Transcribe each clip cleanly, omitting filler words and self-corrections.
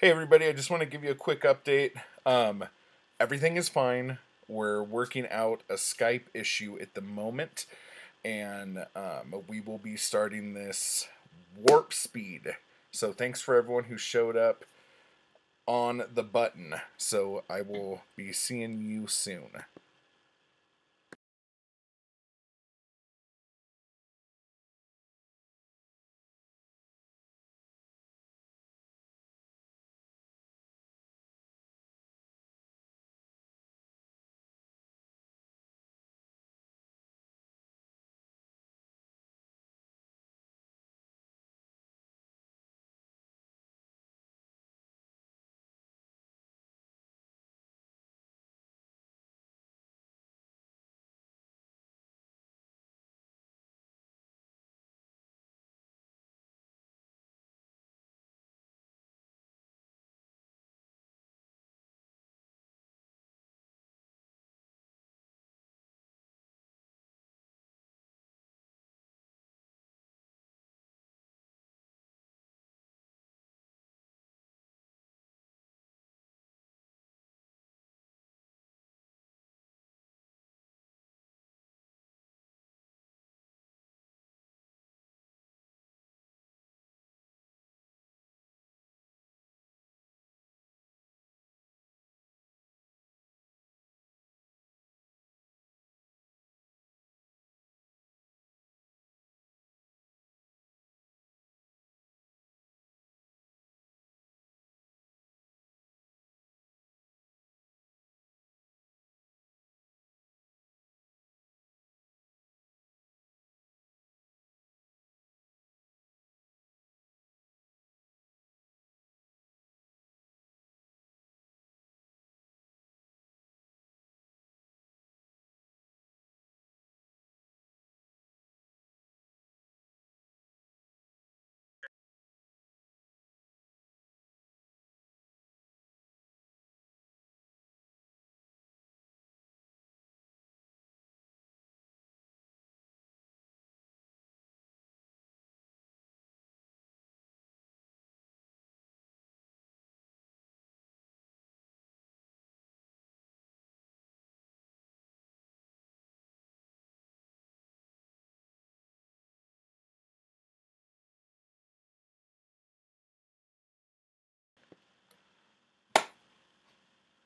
Hey everybody, I just want to give you a quick update. Everything is fine. We're working out a Skype issue at the moment, and we will be starting this warp speed. So thanks for everyone who showed up on the button. So I will be seeing you soon.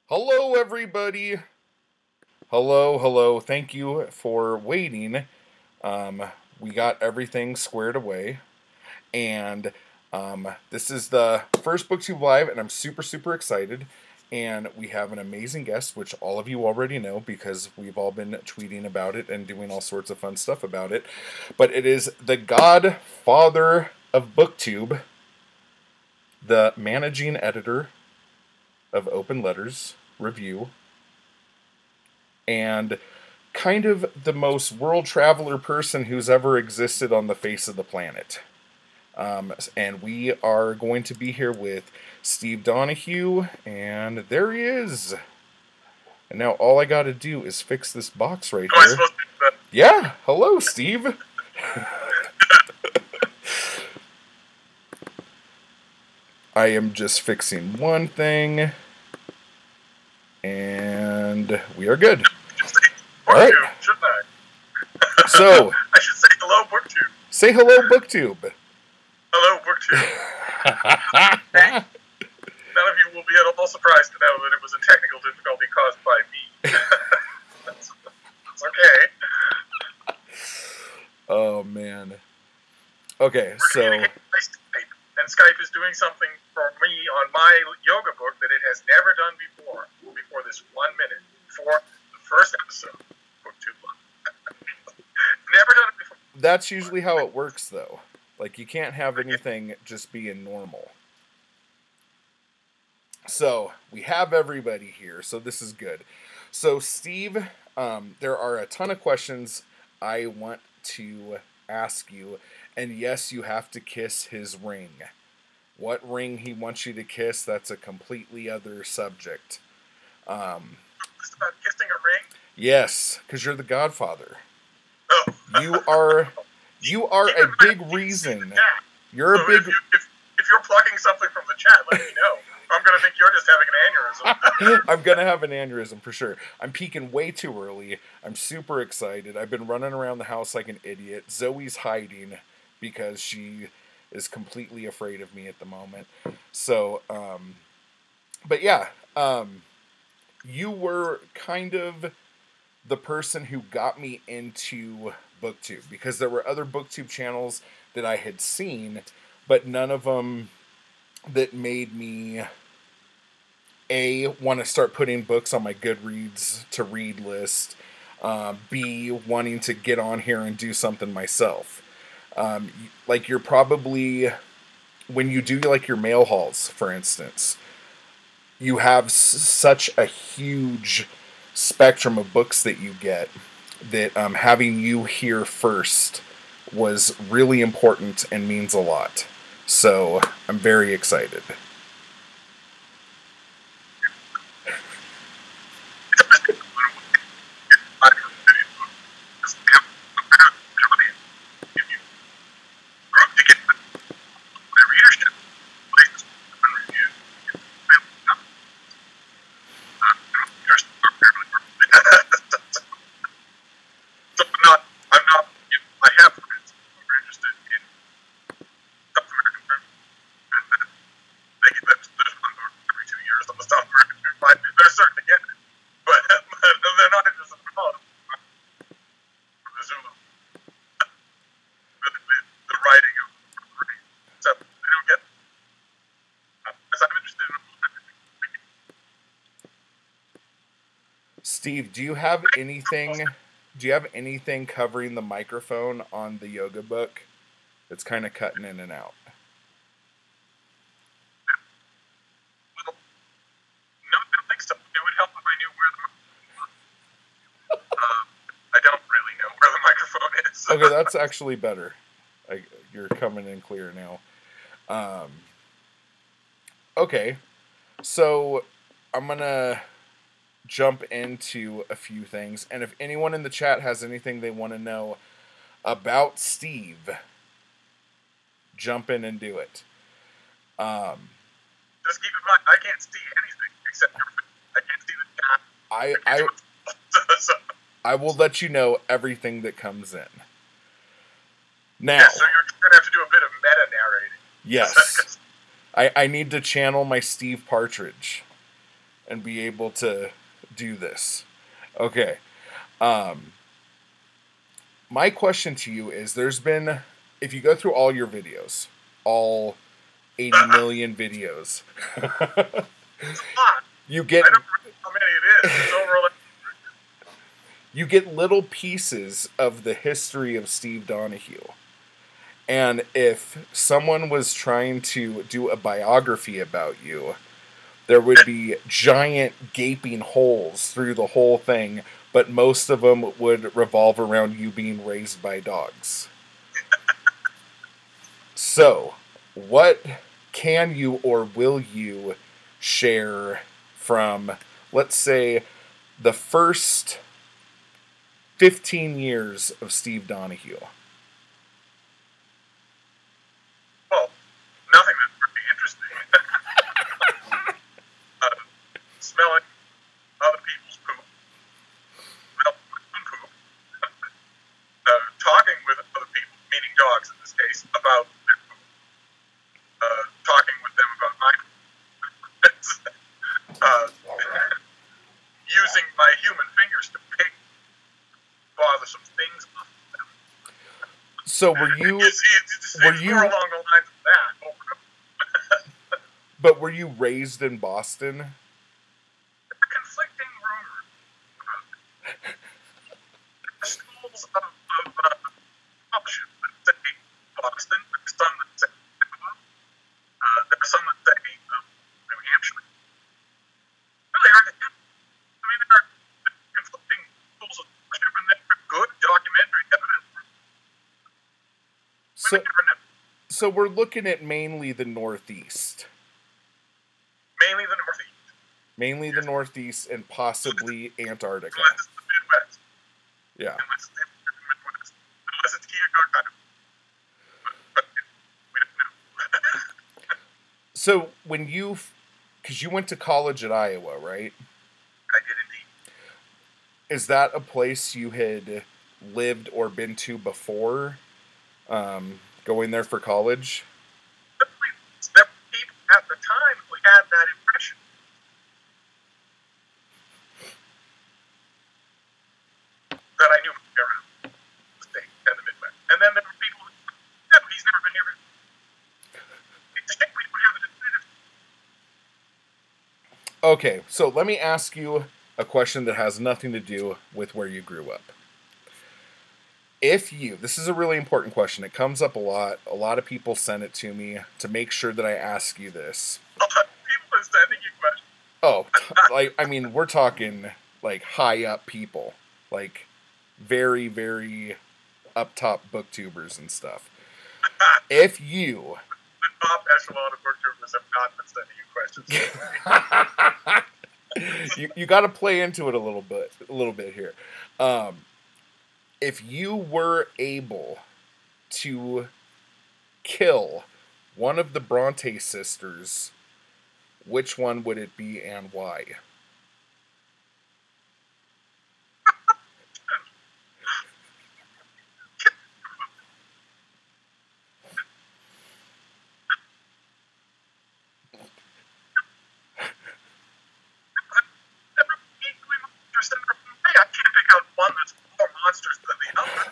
Hello everybody. Hello. Thank you for waiting. We got everything squared away. And this is the first Booktube Live, and I'm super excited. And we have an amazing guest, which all of you already know because we've all been tweeting about it and doing all sorts of fun stuff about it. But it is the godfather of Booktube, the managing editor of Open Letters Review, and kind of the most world traveler person who's ever existed on the face of the planet. And we are going to be here with Steve Donahue, and there he is. And now all I got to do is fix this box right here. Yeah, hello, Steve. I am just fixing one thing, and we are good. All right. Shouldn't I? So I should say hello, Booktube. Say hello, Booktube. Hello, Booktube. None of you will be at all surprised to know that it was a technical difficulty caused by me. That's okay. Oh man. Okay, We're communicating by Skype, and Skype is doing something for me on my yoga book that it has never done before this 1 minute, before the first episode. Booktube. Never done it before. That's usually how it works, though. Like, you can't have anything just being normal. So, we have everybody here, so this is good. So, Steve, there are a ton of questions I want to ask you. And yes, you have to kiss his ring. What ring he wants you to kiss, that's a completely other subject. It's about kissing a ring? Yes, because you're the godfather. Oh. You are a big reason. You're a big... If you're plugging something from the chat, let me know. I'm going to think you're just having an aneurysm. I'm going to have an aneurysm for sure. I'm peaking way too early. I'm super excited. I've been running around the house like an idiot. Zoe's hiding because she is completely afraid of me at the moment. So, but yeah, you were kind of the person who got me into Booktube, because there were other Booktube channels that I had seen, but none of them that made me want to start putting books on my Goodreads to read list, B, wanting to get on here and do something myself. Like, you're probably, when you do like your mail hauls, for instance, you have such a huge spectrum of books that you get that having you here first was really important and means a lot. So I'm very excited. Steve, do you have anything? Do you have anything covering the microphone on the yoga book that's kind of cutting in and out? No, I don't think so. It would help if I knew where the I don't really know where the microphone is. Okay, that's actually better. You're coming in clear now. Okay, so I'm gonna jump into a few things, and if anyone in the chat has anything they want to know about Steve, jump in and do it. Just keep in mind, I can't see anything except I can't see the chat. I will let you know everything that comes in. Now, yeah, so you're going to have to do a bit of meta narrating. Yes. I need to channel my Steve Partridge and be able to do this. Okay. My question to you is, there's been, if you go through all your videos, all 80 million videos, it's a lot. You get, I don't know how many it is. It's over you get little pieces of the history of Steve Donahue. And if someone was trying to do a biography about you, there would be giant gaping holes through the whole thing, but most of them would revolve around you being raised by dogs. So, what can you or will you share from, let's say, the first 15 years of Steve Donahue? Well, nothing that's pretty interesting. Smelling other people's poop. Well, poop. Talking with other people, meaning dogs in this case, about their poop. Talking with them about my poop. Using my human fingers to pick bothersome things off them. So were you? It's more along the lines of that. But were you raised in Boston? Conflicting rumors. Schools of option that say Boston. There's some that say there's some that say New Hampshire. Really hard to do. I mean, there are conflicting schools of option, and there are good documentary evidence. So we're looking at mainly the Northeast. Mainly the Northeast. Mainly the Northeast and possibly Antarctica. Unless it's the Midwest. Yeah. Unless it's the Midwest. Unless it's Keogh. But we don't know. So when you because you went to college at Iowa, right? I did indeed. Is that a place you had lived or been to before going there for college? There were people at the time who had that impression. That I knew around the state and the Midwest. And then there were people who said, no, he's never been here. It's a shame we don't have a definitive. Okay, so let me ask you a question that has nothing to do with where you grew up. This is a really important question. It comes up a lot. A lot of people send it to me to make sure that I ask you this. People are sending you questions. Oh, I mean, we're talking like high up people, like very, very up top booktubers and stuff. If you The top echelon of booktubers have not been sending you questions. you got to play into it a little bit here. If you were able to kill one of the Bronte sisters, which one would it be and why? I can't pick out one that's more monsters than the other.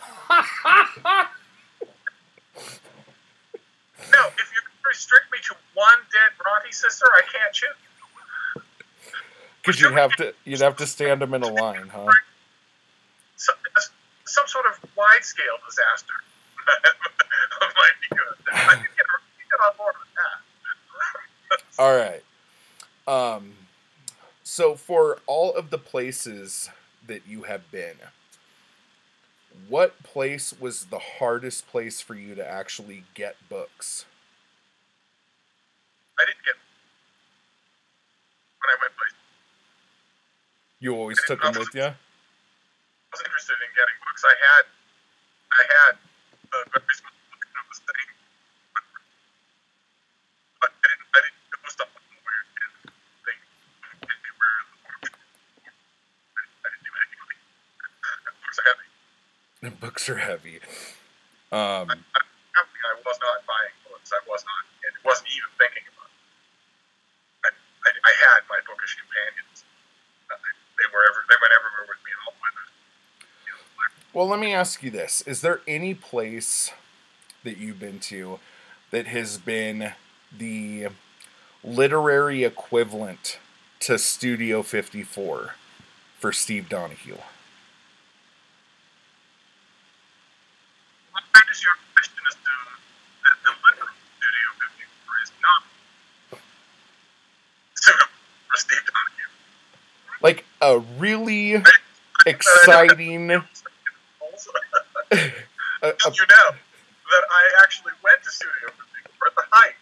No, if you restrict me to one dead Bronte sister, I can't choose. Because you'd have to stand them in a line, huh? Some sort of wide scale disaster might be good. I can get on board with that. All right. So for all of the places that you have been, what place was the hardest place for you to actually get books? I didn't get when I went places. You always took them with you? I was interested in getting books. I had a very small book that was sitting, but I didn't go stuff somewhere and think anywhere in the book. I didn't do anything like that. Books are heavy. Books are heavy. I was not buying books. I was not, and wasn't even thinking about it. I had my bookish companions. They went everywhere with me all winter. Well, let me ask you this. Is there any place that you've been to that has been the literary equivalent to Studio 54 for Steve Donahue? Why does your question assume that the literal Studio 54 is not suitable for Steve Donahue? Like a really exciting. You know that I actually went to Studio 54 at the height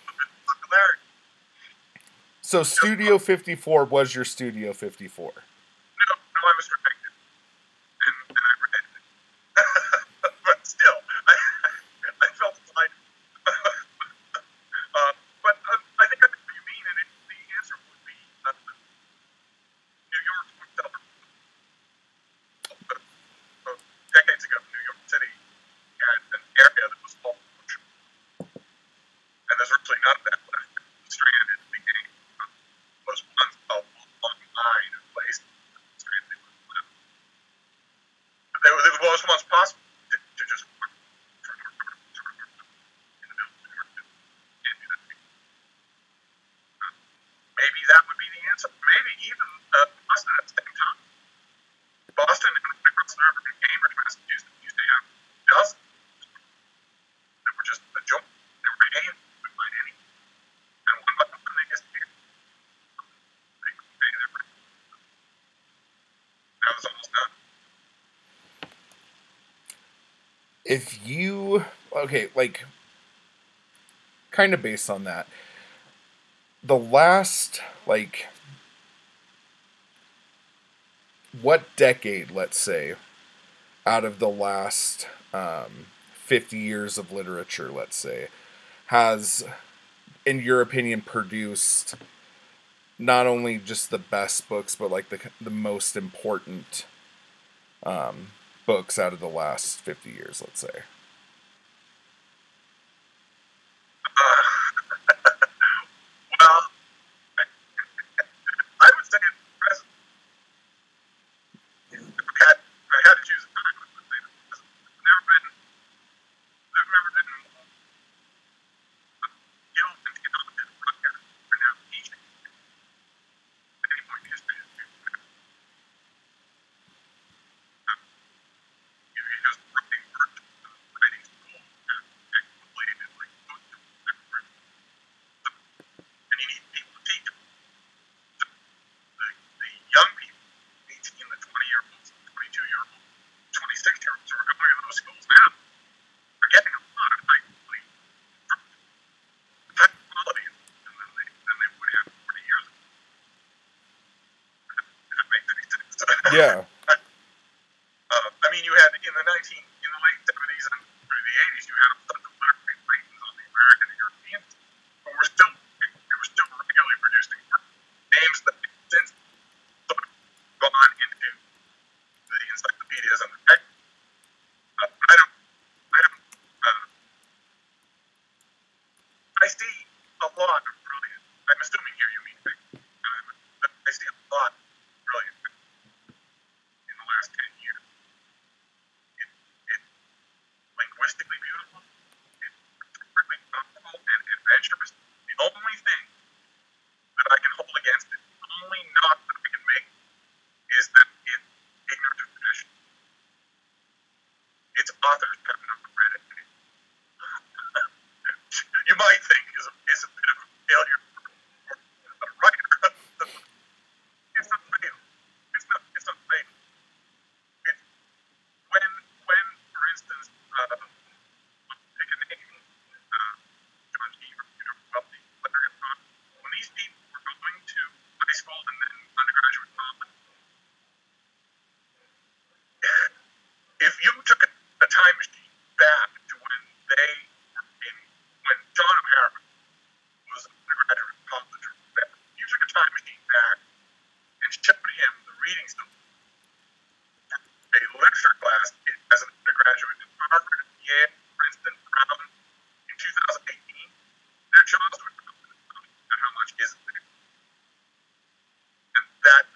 of its popularity. So Studio 54 was your Studio 54. No, I was protected. And I protected it. But still, I felt like. But I think I know what you mean, and the answer would be New York's bookseller. Decades ago, New York City had an area that was all bookshop. And there's virtually none of that left. The Strand at the beginning was once a long line of places. The Strand they were left. But it was once possible to just walk from North to in the middle of New York. Can't do that. Maybe that would be the answer. Maybe even Boston at the same time. Boston and across the river in Cambridge, Massachusetts used to have dozens that were just a joke. They were paying to find any. And one by one they disappeared. They couldn't pay their rent. That was almost done. If you, okay, like, kind of based on that, the last, like, what decade, let's say, out of the last 50 years of literature, let's say, has, in your opinion, produced not only just the best books, but like the most important um, books out of the last 50 years, let's say. Well, I would say at present, if I had to choose a time, I would say that I've never been guilt and talented broadcast for now teaching at any point in history. You just writing work, writing school, and completed like most of the and you need people to teach them. The young people, 18, the 20-year-olds, 22-year-olds, 26-year-olds who are going to those schools now are getting a lot of high quality than they would have 40 years ago. If that makes any sense. Yeah. I mean, you had in the late 70s and through the 80s, you had a bunch of literary titans on the American and European, but they were still regularly producing names that have since sort of gone into the encyclopedias and the text. I see a lot of brilliant. I'm assuming here you mean but I see a lot of brilliant in the last 10 years. It's linguistically beautiful. It's really thoughtful and adventurous. The only thing that I can hold against it, the only knock that I can make, is that it's ignorant of tradition. Its authors have not read it. You might think is a bit of a failure for a writer. It's not fatal. It's not fatal. It's when, for instance, pick a name, John Cheever, wealthy literary thought. When these people were going to high school and then undergraduate college, if you took a time machine back to when they when John O'Hara was an undergraduate college or whatever, you took a time machine back and showed him the reading stuff for a literature class as an undergraduate at Harvard, Yale, Princeton, Brown in 2018, their jaws would drop at how much isn't there. And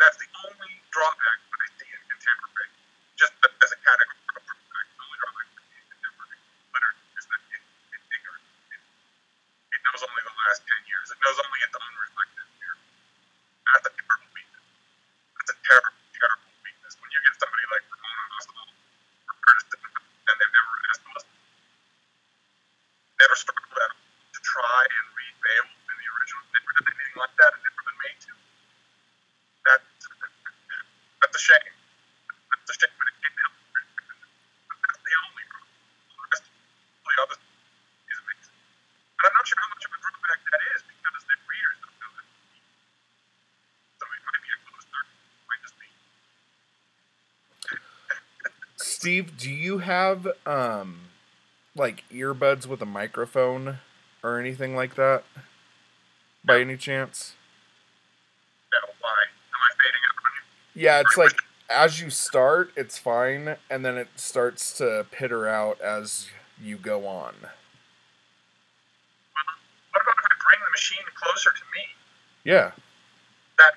that's the only drawback that I see in contemporary, just as a category of drawback, the only drawback I see in contemporary literature is that it's ignorant. It knows only the last 10 years. It knows only its own reflected years. That's a terrible weakness. That's a terrible, terrible weakness. When you get somebody like Ramona Hospital or Curtis and they've never asked us, never struggled at all to try and read Beowulf in the original, never done anything like that, and never been made to. That's a shame. That's a shame, but it can't help. That's the only problem. The rest of the other is amazing. And I'm not sure how much of a drawback that is because the readers don't know that. So it might be a close third. It might just be. Steve, do you have like earbuds with a microphone or anything like that? By any chance? No, why? Am I fading out on you? Yeah, it's like as you start, it's fine, and then it starts to pitter out as you go on. Well, what about if I bring the machine closer to me? Yeah. That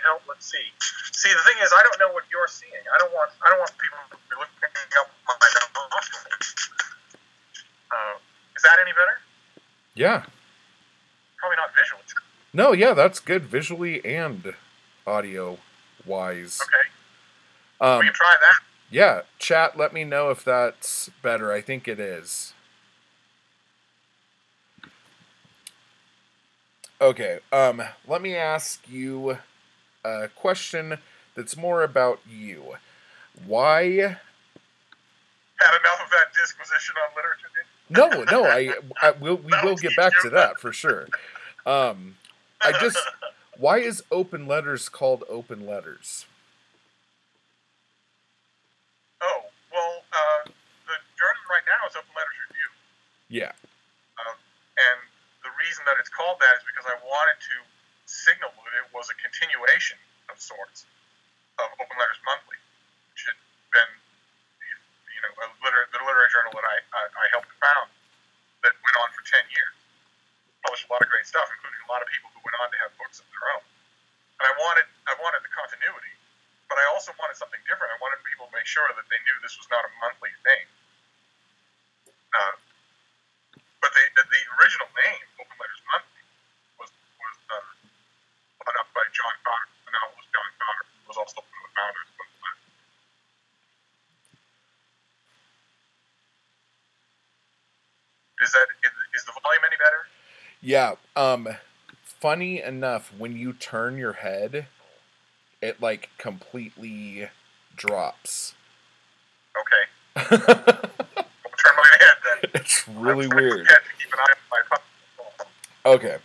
help. Let's see. See, the thing is, I don't know what you're seeing. I don't want people to be looking up my nostrils. Is that any better? Yeah. Probably not visually. No, yeah, that's good visually and audio wise. Okay. We can try that. Yeah, chat, let me know if that's better. I think it is. Okay, let me ask you a question that's more about you. Why? Had enough of that disquisition on literature, did you? No, we will get back to that for sure. Why is open letters called open letters? Oh, well, the journal right now is Open Letters Review. Yeah. And the reason that it's called that is because I wanted to signal with it was a continuation of sorts of Open Letters Monthly, which had been, the literary journal that I helped found that went on for 10 years. Published a lot of great stuff, including a lot of people who went on to have books of their own. And I wanted the continuity, but I also wanted something different. I wanted people to make sure that they knew this was not a monthly thing. But the original name, Open Letters Monthly, was put up by John Cotter, the novelist John Cotter, who was also one of the founders of Open Letters. Is the volume any better? Yeah. Funny enough, when you turn your head, it like completely drops. Okay. I'll turn my head then. It's really weird. To keep an eye on my okay.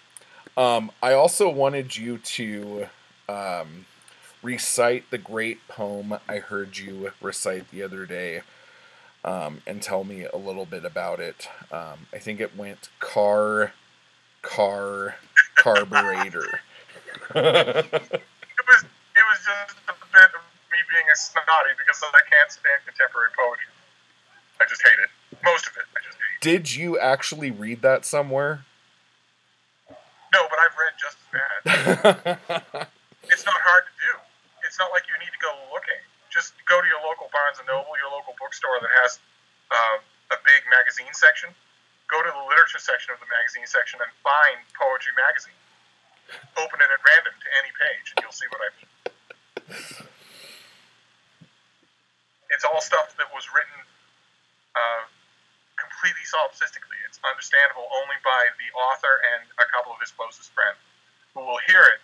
I also wanted you to recite the great poem I heard you recite the other day, and tell me a little bit about it. I think it went carburetor. It was just a bit of me being a snotty because I can't stand contemporary poetry. I just hate it. Most of it, I just hate. Did you actually read that somewhere? No, but I've read just as bad. It's not hard to do. It's not like you need to go looking. Just go to your local Barnes & Noble, your local bookstore that has a big magazine section. Go to the literature section of the magazine section and find Poetry Magazine. Open it at random to any page, and you'll see what I mean. It's all stuff that was written completely solipsistically. It's understandable only by the author and a couple of his closest friends, who will hear it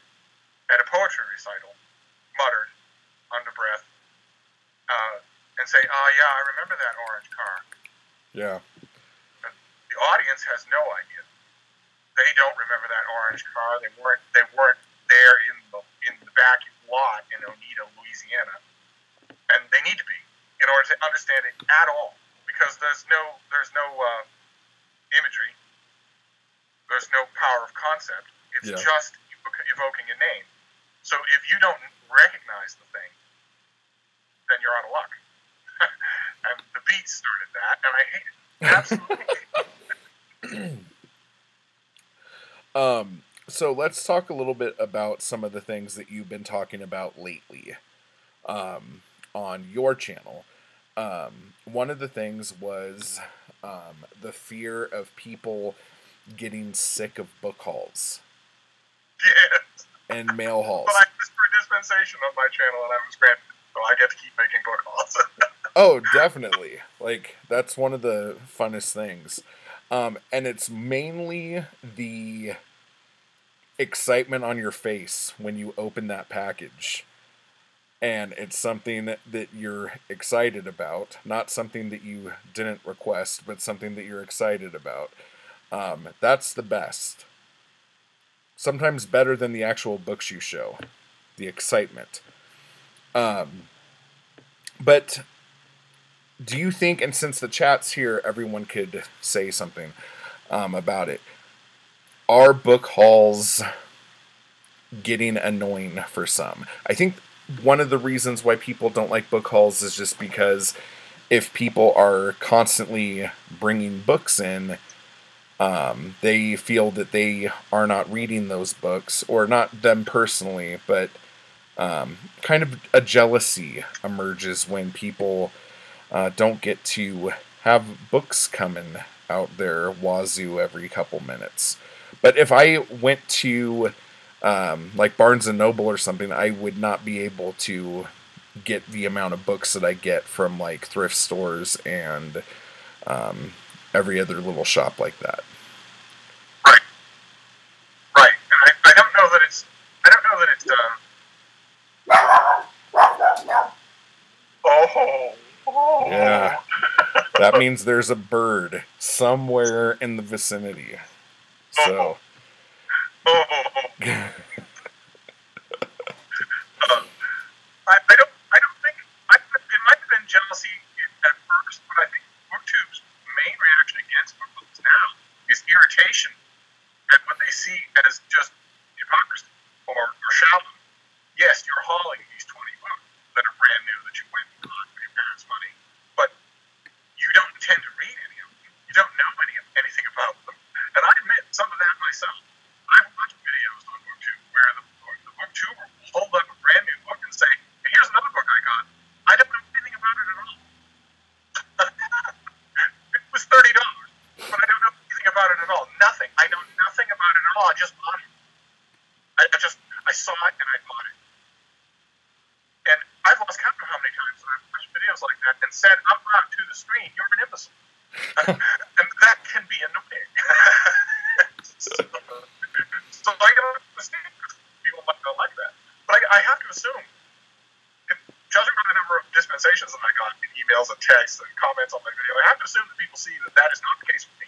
at a poetry recital, muttered under breath, and say, "Oh yeah, I remember that orange car." Yeah. And the audience has no idea. They don't remember that orange car. They weren't there in the back lot in Oneida, Louisiana, and they need to be in order to understand it at all, because there's no imagery, there's no power of concept. It's just evoking a name. So if you don't recognize the thing, then you're out of luck. And the Beats started that, and I hate it. Absolutely hate it. So let's talk a little bit about some of the things that you've been talking about lately on your channel. One of the things was the fear of people getting sick of book hauls. Yes. And mail hauls. But I asked for a dispensation on my channel, and I was granted, so I get to keep making book hauls. Oh, definitely. Like, that's one of the funnest things. And it's mainly the excitement on your face when you open that package. And it's something that you're excited about. Not something that you didn't request, but something that you're excited about. That's the best. Sometimes better than the actual books you show. The excitement. But do you think, and since the chat's here, everyone could say something about it. Are book hauls getting annoying for some? I think one of the reasons why people don't like book hauls is just because if people are constantly bringing books in, they feel that they are not reading those books, or not them personally, but kind of a jealousy emerges when people don't get to have books coming out their wazoo every couple minutes. But if I went to like Barnes & Noble or something, I would not be able to get the amount of books that I get from like thrift stores and every other little shop like that. Right. And I don't know that it's Oh. Yeah. That means there's a bird somewhere in the vicinity. So. I don't think it might have been jealousy at first, but I think Booktube's main reaction against books now is irritation at what they see as just hypocrisy or hell, I just bought it. I saw it and I bought it. And I've lost count of how many times I've watched videos like that and said out loud to the screen, "You're an imbecile." And that can be annoying. so I can understand people might not like that. But I have to assume, judging by the number of dispensations that I got in emails and texts and comments on my video, I have to assume that people see that that is not the case with me.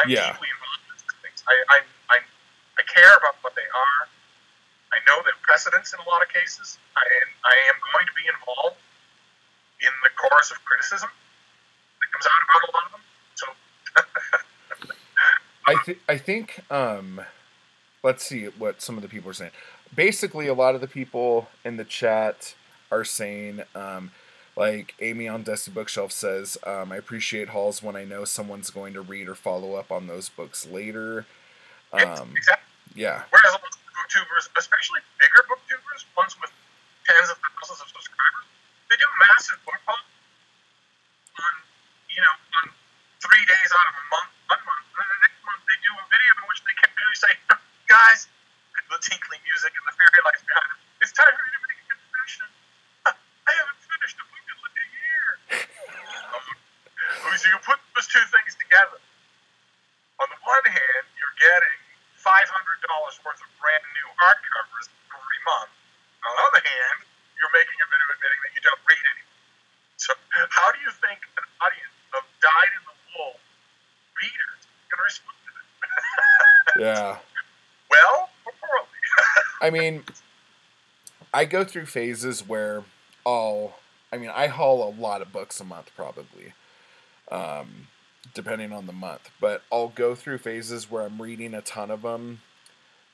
I'm deeply involved in these things. I care about what they are. I know their precedents in a lot of cases. I am going to be involved in the chorus of criticism that comes out about a lot of them. So I think let's see what some of the people are saying. Basically, a lot of the people in the chat are saying, like Amy on Dusty Bookshelf says, I appreciate hauls when I know someone's going to read or follow up on those books later. exactly. Yeah. Whereas a lot of booktubers, especially bigger booktubers, ones with tens of thousands of subscribers, they do massive book hauls on 3 days out of a month, 1 month, and then the next month they do a video in which they casually say, "Guys," the tinkling music and the fairy lights behind it, "it's time for me to make a confession. I haven't finished a book in like a year." So you put those two things together. On the one hand, you're getting $500 worth of brand new hardcovers every month. On the other hand, you're making a bit of admitting that you don't read anymore. So how do you think an audience of dyed-in-the-wool readers can respond to that? Yeah. Well, or poorly. I mean, I go through phases where I haul a lot of books a month probably, depending on the month. But I'll go through phases where I'm reading a ton of them,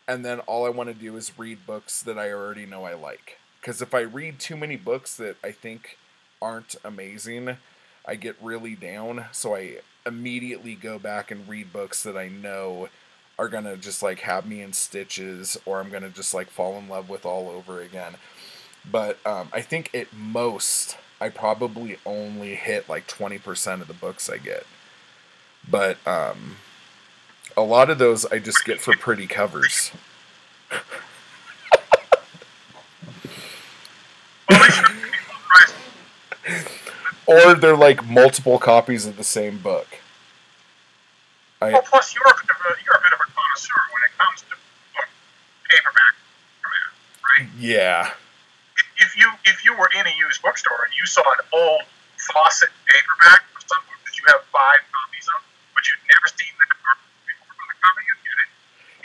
and then all I want to do is read books that I already know I like. Because if I read too many books that I think aren't amazing, I get really down. So I immediately go back and read books that I know are going to just like have me in stitches, or I'm going to just like fall in love with all over again. But I think at most I probably only hit like 20% of the books I get. But a lot of those I just get for pretty covers. Or they're like multiple copies of the same book. Well, plus you're a bit of a connoisseur when it comes to paperback format, right? Yeah. If you were in a used bookstore and you saw an old Fawcett paperback of some book that you have 5 copies of, but you'd never seen that before on the cover, you'd get it.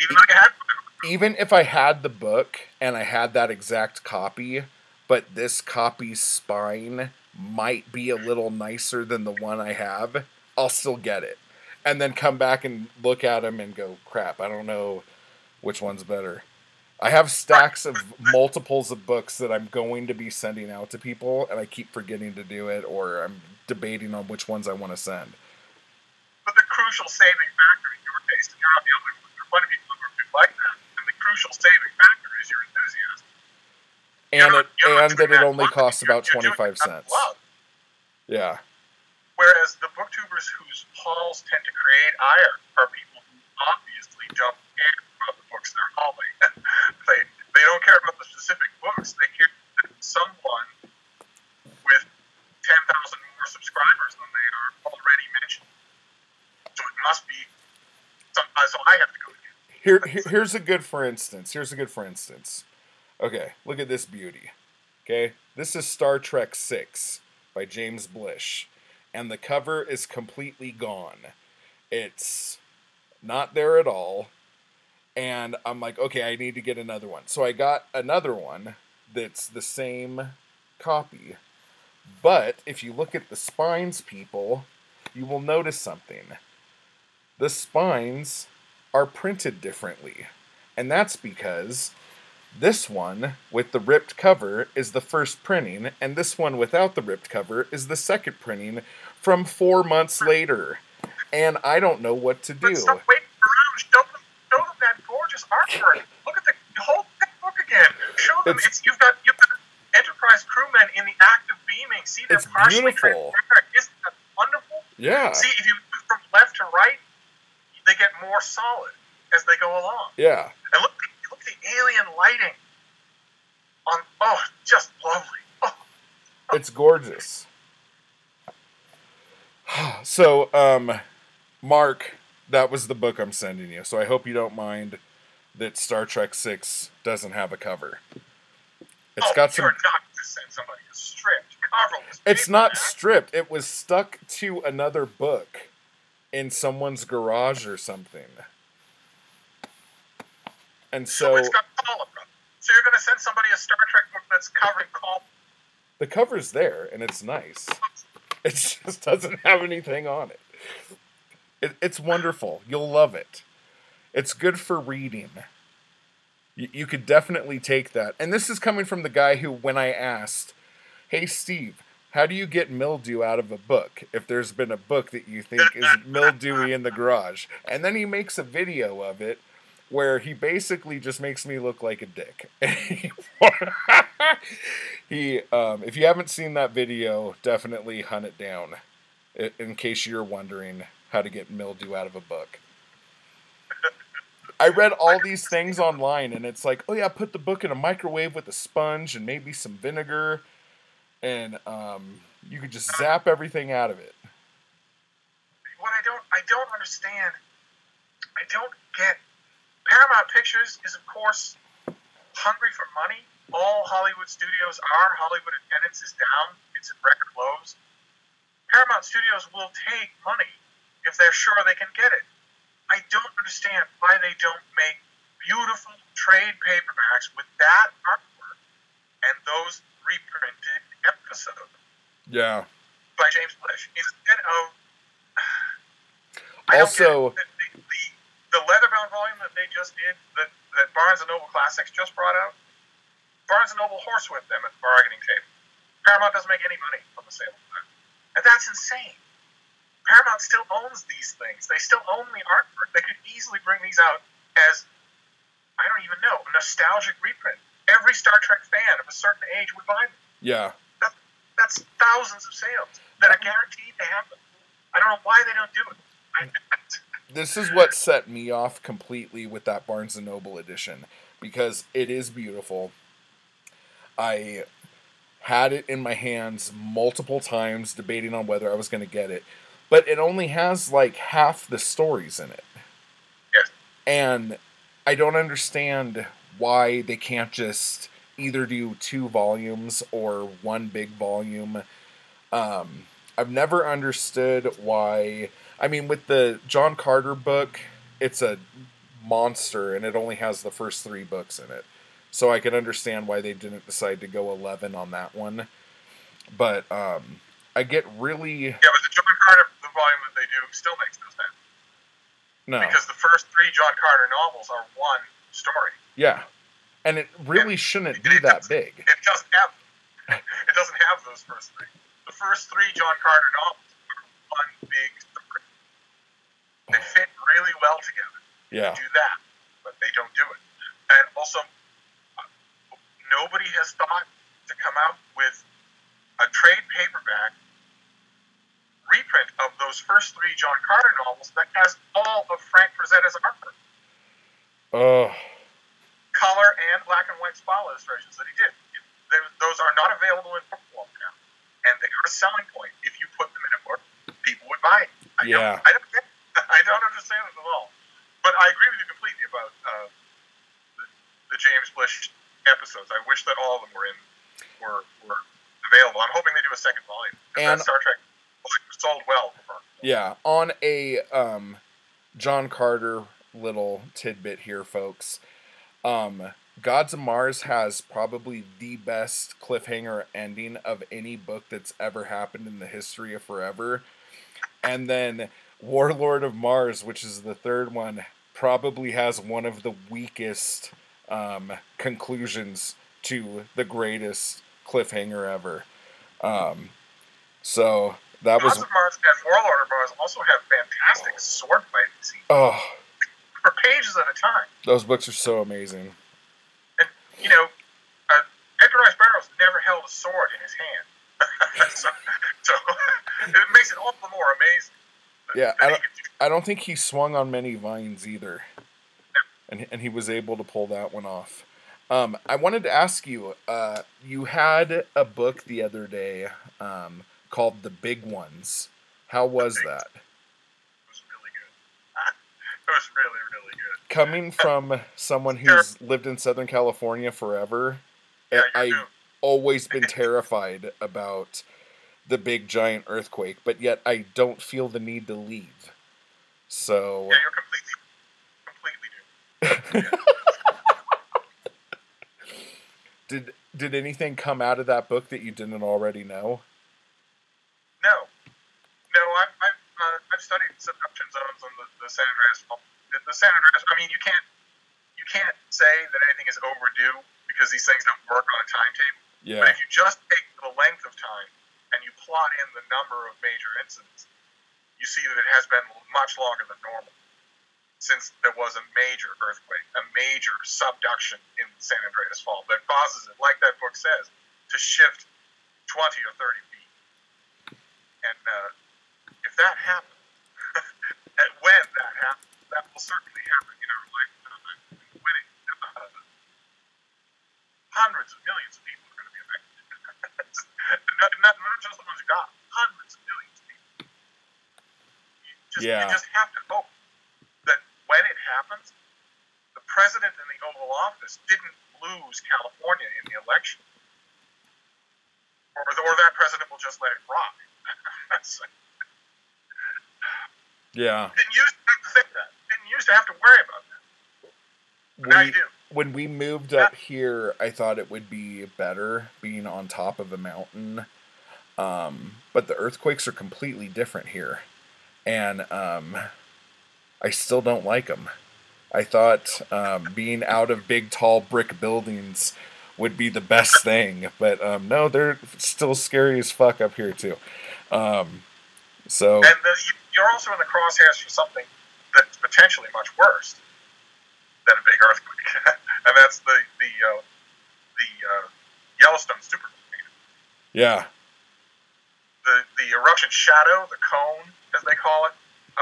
Even though you had one. Even if I had the book and I had that exact copy, but this copy's spine might be a little nicer than the one I have, I'll still get it. And then come back and look at them and go, crap, I don't know which one's better. I have stacks of multiples of books that I'm going to be sending out to people, and I keep forgetting to do it, or I'm debating on which ones I want to send. But the crucial saving factor in your case, and you're not the only one, there are plenty of people who are like that, and the crucial saving factor is your enthusiasm. And that it only costs about 25 cents. Yeah. Whereas the booktubers whose hauls tend to create ire are people who obviously don't care about the books they're hauling. they don't care about the specific books. They care that someone with 10,000 more subscribers than they are already mentioned. So it must be. So I have to go again. Here's a good for instance. Okay, look at this beauty. Okay, this is Star Trek VI by James Blish, and the cover is completely gone. It's not there at all. And I'm like, okay, I need to get another one. So I got another one that's the same copy. But if you look at the spines, people, you will notice something. The spines are printed differently. And that's because this one with the ripped cover is the first printing, and this one without the ripped cover is the second printing from 4 months later. And I don't know what to do. But stop waiting around. Show them that gorgeous artwork. Look at hold that book again. Show them you've got Enterprise crewmen in the act of beaming. See, they're partially transparent. Isn't that wonderful? Yeah. See, if you move from left to right, they get more solid. as they go along. Yeah. And look at the alien lighting on, just lovely. Oh. It's gorgeous. So, Mark, that was the book I'm sending you. So I hope you don't mind that Star Trek 6 doesn't have a cover. It's got some. You're not going to send somebody a stripped, coverless It's not paperback. stripped. It was stuck to another book in someone's garage or something. And so it's got column. So you're going to send somebody a Star Trek book that's covered in column. the cover's there, and it's nice. It just doesn't have anything on it. It's wonderful. You'll love it. It's good for reading. You could definitely take that. And this is coming from the guy who, when I asked, hey, Steve, how do you get mildew out of a book if there's been a book that you think is mildewy in the garage? And then he makes a video of it where he basically just makes me look like a dick. If you haven't seen that video, definitely hunt it down in case you're wondering how to get mildew out of a book. I read all these things online, and it's like, oh yeah, put the book in a microwave with a sponge and maybe some vinegar, and you could just zap everything out of it. What I don't understand, I don't get. Paramount Pictures is, of course, hungry for money. All Hollywood studios are. Hollywood attendance is down. It's at record lows. Paramount Studios will take money if they're sure they can get it. I don't understand why they don't make beautiful trade paperbacks with that artwork and those reprinted episodes. Yeah. By James Blish. Instead of... Also... The leatherbound volume that they just did, that Barnes & Noble Classics just brought out, Barnes & Noble horsewhipped them at the bargaining table. Paramount doesn't make any money on the sale of that. And that's insane. Paramount still owns these things. They still own the artwork. They could easily bring these out as, I don't even know, a nostalgic reprint. Every Star Trek fan of a certain age would buy them. Yeah. That's thousands of sales that are guaranteed to happen. I don't know why they don't do it. This is what set me off completely with that Barnes & Noble edition, because it is beautiful. I had it in my hands multiple times debating on whether I was going to get it, but it only has like half the stories in it. Yes. And I don't understand why they can't just either do 2 volumes or 1 big volume. I've never understood why... I mean, with the John Carter book, it's a monster, and it only has the first 3 books in it. So I can understand why they didn't decide to go 11 on that one. But I get really... Yeah, but the John Carter, the volume that they do, still makes no sense. No. Because the first 3 John Carter novels are one story. Yeah. And it really shouldn't be that big. It doesn't have those first 3. The first 3 John Carter novels are one big story. They fit really well together. Yeah. They do that, but they don't do it. And also, nobody has thought to come out with a trade paperback reprint of those first 3 John Carter novels that has all of Frank Frazetta's artwork. Color and black and white spot illustrations that he did. Those are not available in book form now. And they are a selling point. If you put them in a book, people would buy it. I don't understand it at all. But I agree with you completely about the James Blish episodes. I wish that all of them were available. I'm hoping they do a second volume. And that Star Trek sold well. Yeah, on a John Carter little tidbit here, folks. Gods of Mars has probably the best cliffhanger ending of any book that's ever happened in the history of forever. And then Warlord of Mars, which is the 3rd one, probably has one of the weakest conclusions to the greatest cliffhanger ever. So that was... Gods of Mars and Warlord of Mars also have fantastic sword fighting scenes. Oh. For pages at a time. Those books are so amazing. And, Edgar Rice Burroughs never held a sword in his hand. so it makes it all the more amazing. Yeah, I don't think he swung on many vines either. and he was able to pull that one off. I wanted to ask you. You had a book the other day called "The Big Ones." How was that? It was really good. It was really, really good. Coming from someone Sure. who's lived in Southern California forever, Yeah, you're I've doomed. always been terrified about the big giant earthquake, but yet I don't feel the need to leave. So, Yeah, you're completely doomed. Yeah. did anything come out of that book that you didn't already know? No, no, I've studied subduction zones on the San Andreas Fault. The San Andreas. I mean, you can't say that anything is overdue because these things don't work on a timetable. Yeah. But if you just take the length of time and you plot in the number of major incidents, you see that it has been much longer than normal since there was a major earthquake, a major subduction in the San Andreas Fault that causes it, like that book says, to shift 20 or 30 feet. And if that happens, and when that happens, that will certainly happen in our lifetime. When it, hundreds of millions of people are going to be affected. not just the ones who got, hundreds of millions of people. You just have to hope that when it happens, the president in the Oval Office didn't lose California in the election. Or that president will just let it rock. Yeah. Didn't used to have to think that. Didn't used to have to worry about that. Now you do. When we moved up here, I thought it would be better being on top of a mountain. But the earthquakes are completely different here. And I still don't like them. I thought being out of big, tall brick buildings would be the best thing. But no, they're still scary as fuck up here, too. So. And you're also in the crosshairs for something that's potentially much worse than a big earthquake, and that's the Yellowstone supervolcano. Yeah. The eruption shadow, the cone, as they call it,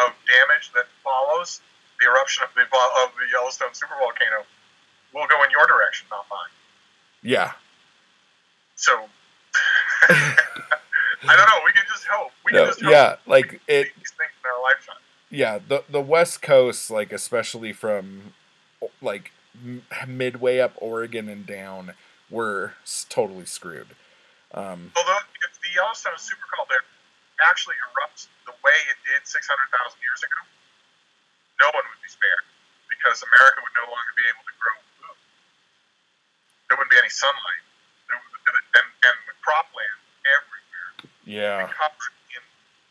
of damage that follows the eruption of the Yellowstone supervolcano will go in your direction, not mine. Yeah. So I don't know. We can just hope. Yeah, like it. These things in our lifetime. Yeah, the West Coast, like especially from like midway up Oregon and down, we're totally screwed. Although if the Yellowstone supercul actually erupts the way it did 600,000 years ago, no one would be spared because America would no longer be able to grow food. There wouldn't be any sunlight, and cropland everywhere. Yeah. Covered in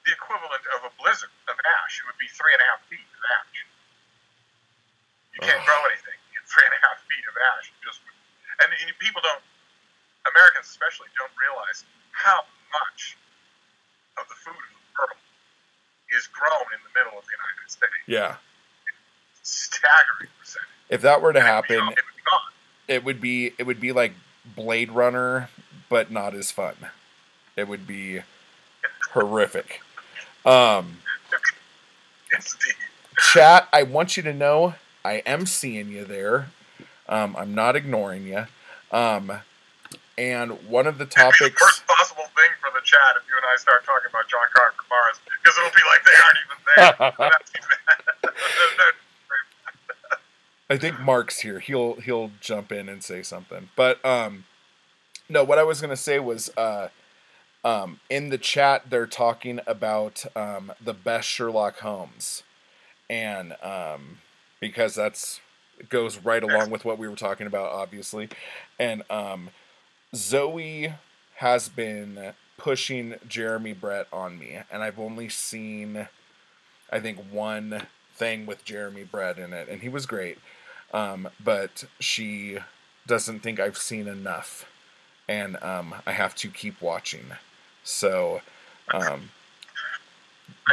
the equivalent of a blizzard of ash. It would be 3.5 feet of ash. You can't grow anything in 3.5 feet of ash. And people don't, Americans especially, don't realize how much of the food of the world is grown in the middle of the United States. Yeah. Staggering percentage. If that were to happen, it would be like Blade Runner, but not as fun. It would be horrific. Chat, I want you to know I am seeing you there. I'm not ignoring you. And one of the topics... It'd be the worst possible thing for the chat if you and I start talking about John Carter Mars, because it'll be like they aren't even there. I think Mark's here. He'll jump in and say something. But no, what I was gonna say was in the chat they're talking about the best Sherlock Holmes, and because it goes right along with what we were talking about, obviously, and Zoe has been pushing Jeremy Brett on me, and I've only seen, I think, one thing with Jeremy Brett in it, and he was great. But she doesn't think I've seen enough, and I have to keep watching. So,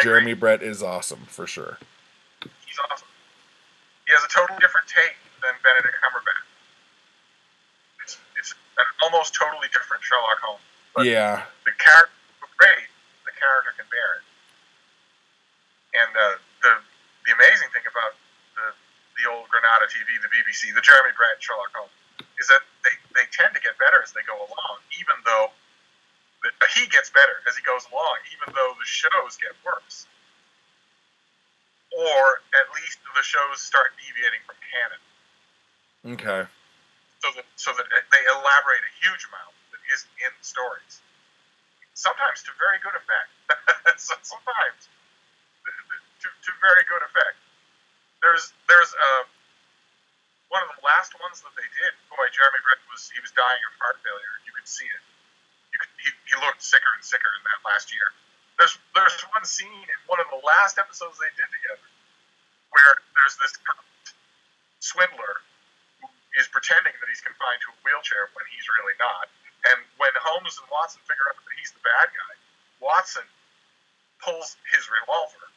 Jeremy Brett is awesome for sure. He's awesome. He has a totally different take than Benedict Cumberbatch. It's an almost totally different Sherlock Holmes. But yeah. The character is great. The character can bear it. And the amazing thing about the old Grenoble out of TV, the BBC, the Jeremy Brett Sherlock Holmes, is that they tend to get better as they go along, even though he gets better as he goes along, even though the shows get worse. Or at least the shows start deviating from canon. Okay. So that they elaborate a huge amount that isn't in the stories. Sometimes to very good effect. Sometimes to very good effect. There's one of the last ones that they did. Boy, Jeremy Brett was dying of heart failure. You could see it. He looked sicker and sicker in that last year. There's one scene in one of the last episodes they did together where there's this swindler who is pretending that he's confined to a wheelchair when he's really not. And when Holmes and Watson figure out that he's the bad guy, Watson pulls his revolver,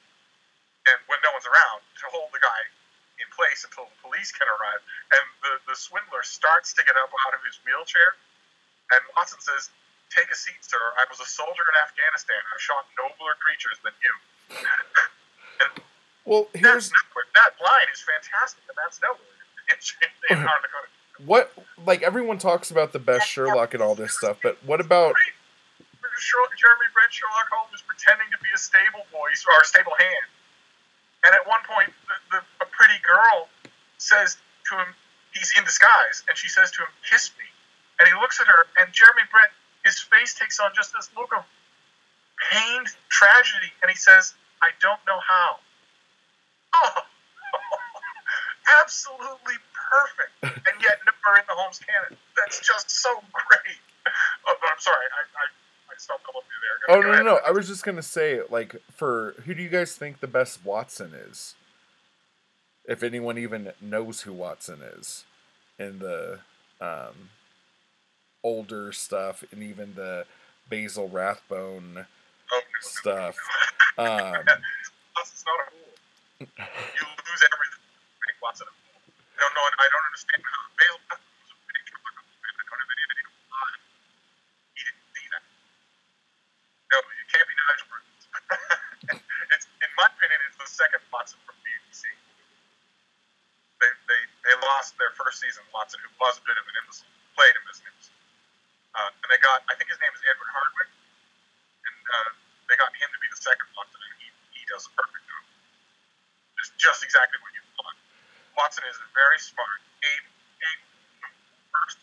and when no one's around, to hold the guy in place until the police can arrive. And the swindler starts to get up out of his wheelchair, and Watson says, "Take a seat, sir. I was a soldier in Afghanistan. I've shot nobler creatures than you." And well, that line is fantastic, and that's nowhere in North Dakota. What, like, everyone talks about the best Sherlock and all this stuff, but what about Jeremy Brett Sherlock Holmes is pretending to be a stable voice or a stable hand, and at one point, a pretty girl says to him, he's in disguise, and she says to him, "Kiss me," and he looks at her, and Jeremy Brett, his face takes on just this look of pained tragedy, and he says, "I don't know how." Oh, absolutely perfect, and yet never in the Holmes canon. That's just so great. Oh, I'm sorry, I stopped all of you there. No. I was just gonna say, like, for who do you guys think the best Watson is? If anyone even knows who Watson is in the older stuff, and even the Basil Rathbone stuff. Watson's not a fool. You lose everything to make Watson a fool. No, I don't understand how Basil Rathbone was a big Sherlock Holmes fan. I don't have anything to lie. He didn't see that. No, it can't be Nigel Bruce. It's, in my opinion, it's the second Watson from BBC. They lost their first season Watson, who was a bit of an imbecile, played him as an imbecile. And they got, I think his name is Edward Hardwick, and they got him to be the second Watson, and he does a perfect job. Just exactly what you want. Watson is very smart, first.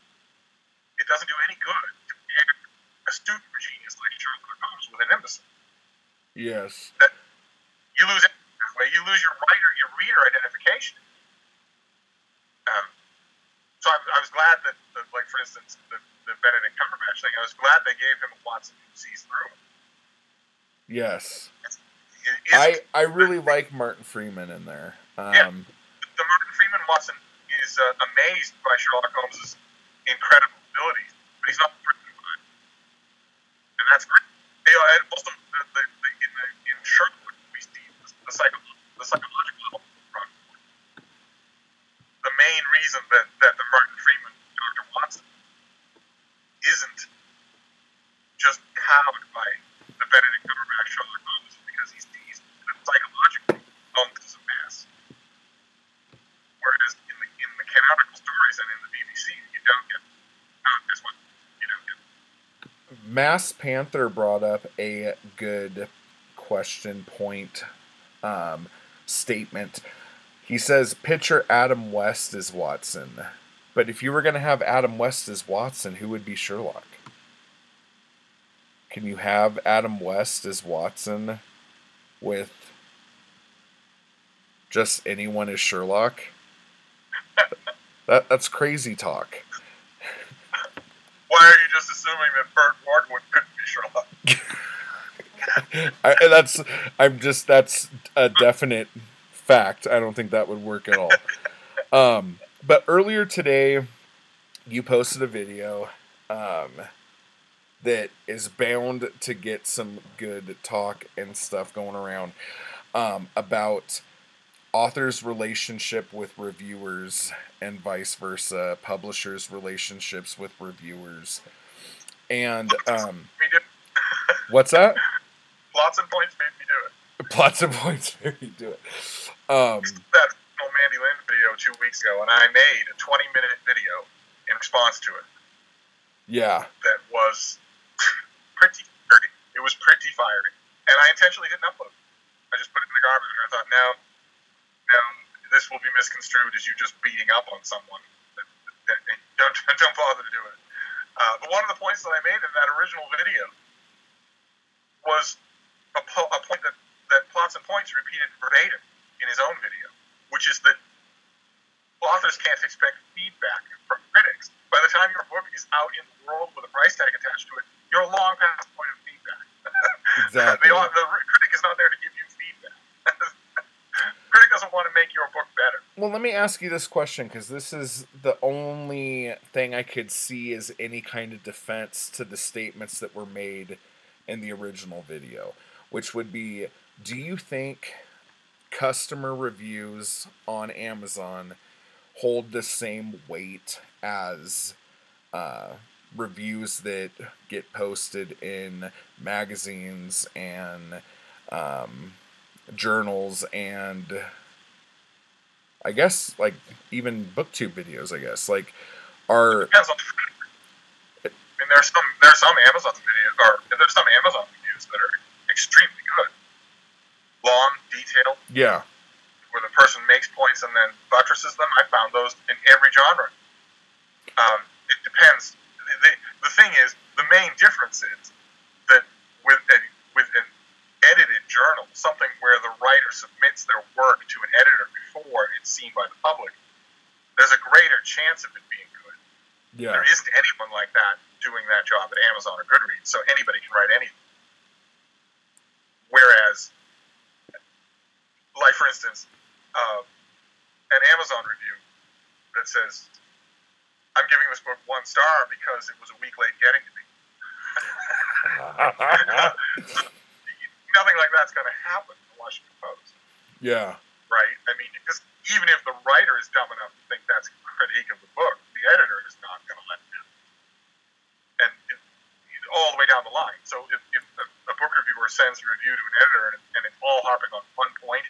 It doesn't do any good to act astute or genius like Sherlock Holmes with an imbecile. Yes. You lose it that way. You lose your reader identification. So I was glad that, like, for instance, the Benedict Cumberbatch thing, I was glad they gave him a Watson who sees through him. Yes. I really like Martin Freeman in there. Yeah. The Martin Freeman Watson is amazed by Sherlock Holmes' incredible abilities, but he's not threatened by it. And that's great. And also, in Sherlock, we see the psychological level. The main reason that the Martin Freeman Dr. Watson isn't just cowed by the Benedict Cumberbatch Sherlock Holmes because he sees that psychologically Holmes is a mess. Whereas in the canonical stories and in the BBC, you don't get as much. You don't get. Mass Panther brought up a good statement. He says, picture Adam West as Watson. But if you were going to have Adam West as Watson, who would be Sherlock? Can you have Adam West as Watson with just anyone as Sherlock? That's crazy talk. Why are you just assuming that Burt Ward couldn't be Sherlock? That's a definite fact. I don't think that would work at all. But earlier today, you posted a video that is bound to get some good talk and stuff going around about authors' relationship with reviewers and vice versa, publishers' relationships with reviewers. And what's that? Plots and points made me do it. Plots and points made me do it. That Mandy Lynn video 2 weeks ago, and I made a 20-minute video in response to it. Yeah. That was pretty dirty. It was pretty fiery. And I intentionally didn't upload it. I just put it in the garbage, and I thought, no, this will be misconstrued as you just beating up on someone. Don't bother to do it. But one of the points that I made in that original video was a point that Plots and Points repeated verbatim in his own video, which is that authors can't expect feedback from critics. By the time your book is out in the world with a price tag attached to it, you're long past the point of feedback. Exactly. The critic is not there to give you feedback. Critic doesn't want to make your book better. Well, let me ask you this question, because this is the only thing I could see as any kind of defense to the statements that were made in the original video, which would be, do you think customer reviews on Amazon hold the same weight as reviews that get posted in magazines and journals and I guess like even Booktube videos? I guess like are. Depends on. I mean, there's some Amazon videos, or there's some Amazon reviews that are extremely good, long, detailed. Yeah. Where the person makes points and then buttresses them. I found those in every genre. It depends. The thing is, the main difference is that with an edited journal, something where the writer submits their work to an editor before it's seen by the public, there's a greater chance of it being good. Yeah. There isn't anyone like that doing that job at Amazon or Goodreads, so anybody can write anything. Whereas, like for instance, an Amazon review that says, I'm giving this book 1 star because it was a week late getting to me. Nothing like that's going to happen in the Washington Post. Yeah. Right? I mean, because even if the writer is dumb enough to think that's a critique of the book, the editor is not going to let it happen. And all the way down the line. So if a book reviewer sends a review to an editor and it's all harping on one point,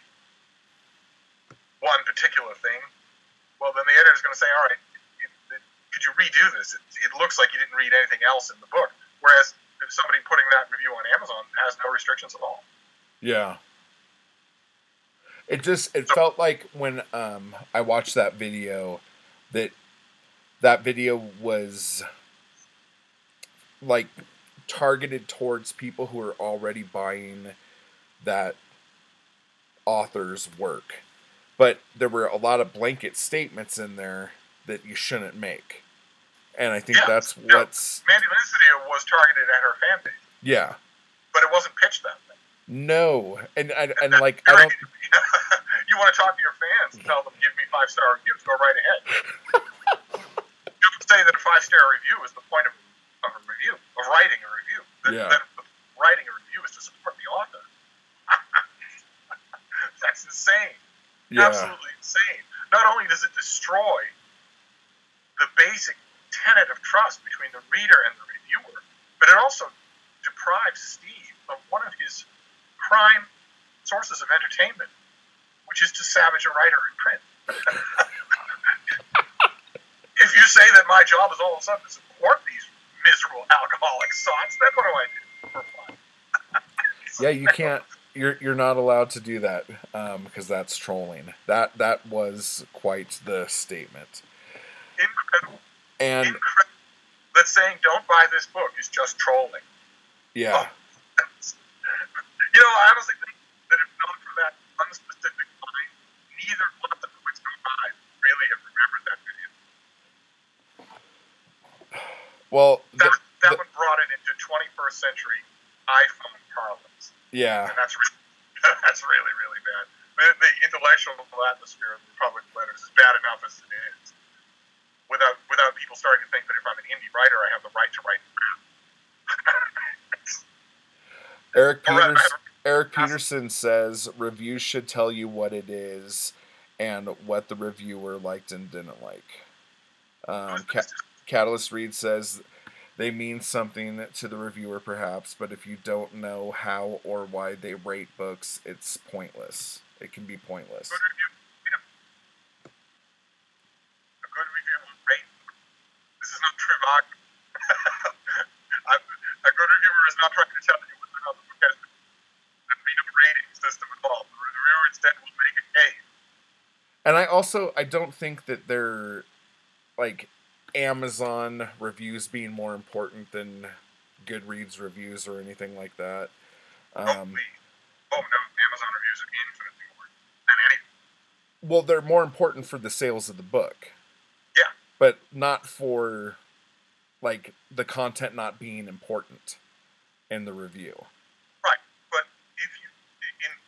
one particular thing, well, then the editor's going to say, all right, could you redo this? It looks like you didn't read anything else in the book. Whereas if somebody putting that review on Amazon has no restrictions at all. Yeah. It felt like when I watched that video that video was like targeted towards people who are already buying that author's work. But there were a lot of blanket statements in there that you shouldn't make. And I think that's what's... Mandy Lynn's video was targeted at her fan base. Yeah. But it wasn't pitched that way. No. And like, I don't... You want to talk to your fans and tell them, give me 5-star reviews, go right ahead. Don't say that a 5-star review is the point of a review, of writing a review. That writing a review is to support the author. That's insane. Yeah. Absolutely insane. Not only does it destroy the basic tenet of trust between the reader and the reviewer, but it also deprives Steve of one of his prime sources of entertainment, which is to savage a writer in print. If you say that my job is all of a sudden to support these miserable alcoholic sots, then what do I do for fun? Yeah, you can't. You're not allowed to do that because that's trolling. That was quite the statement. Incredible. And incredible. That saying "don't buy this book" is just trolling. Yeah. I honestly think that if not for that unspecific line, neither one of the books combined really have remembered that video. Well, that one brought it into 21st century iPhone parlance. Yeah. And that's really, really bad. The intellectual atmosphere of the Republic letters is bad enough as it is. Without people starting to think that if I'm an indie writer, I have the right to write crap. Eric Peterson says reviews should tell you what it is and what the reviewer liked and didn't like. Catalyst Reed says they mean something to the reviewer perhaps, but if you don't know how or why they rate books, it's pointless. It can be pointless. And I don't think that they're like Amazon reviews being more important than Goodreads reviews or anything like that. Oh, please. Oh, no. Amazon reviews are infinitely more than anything. Well, they're more important for the sales of the book, Yeah. but not for like the content not being important in the review. Right. But if you,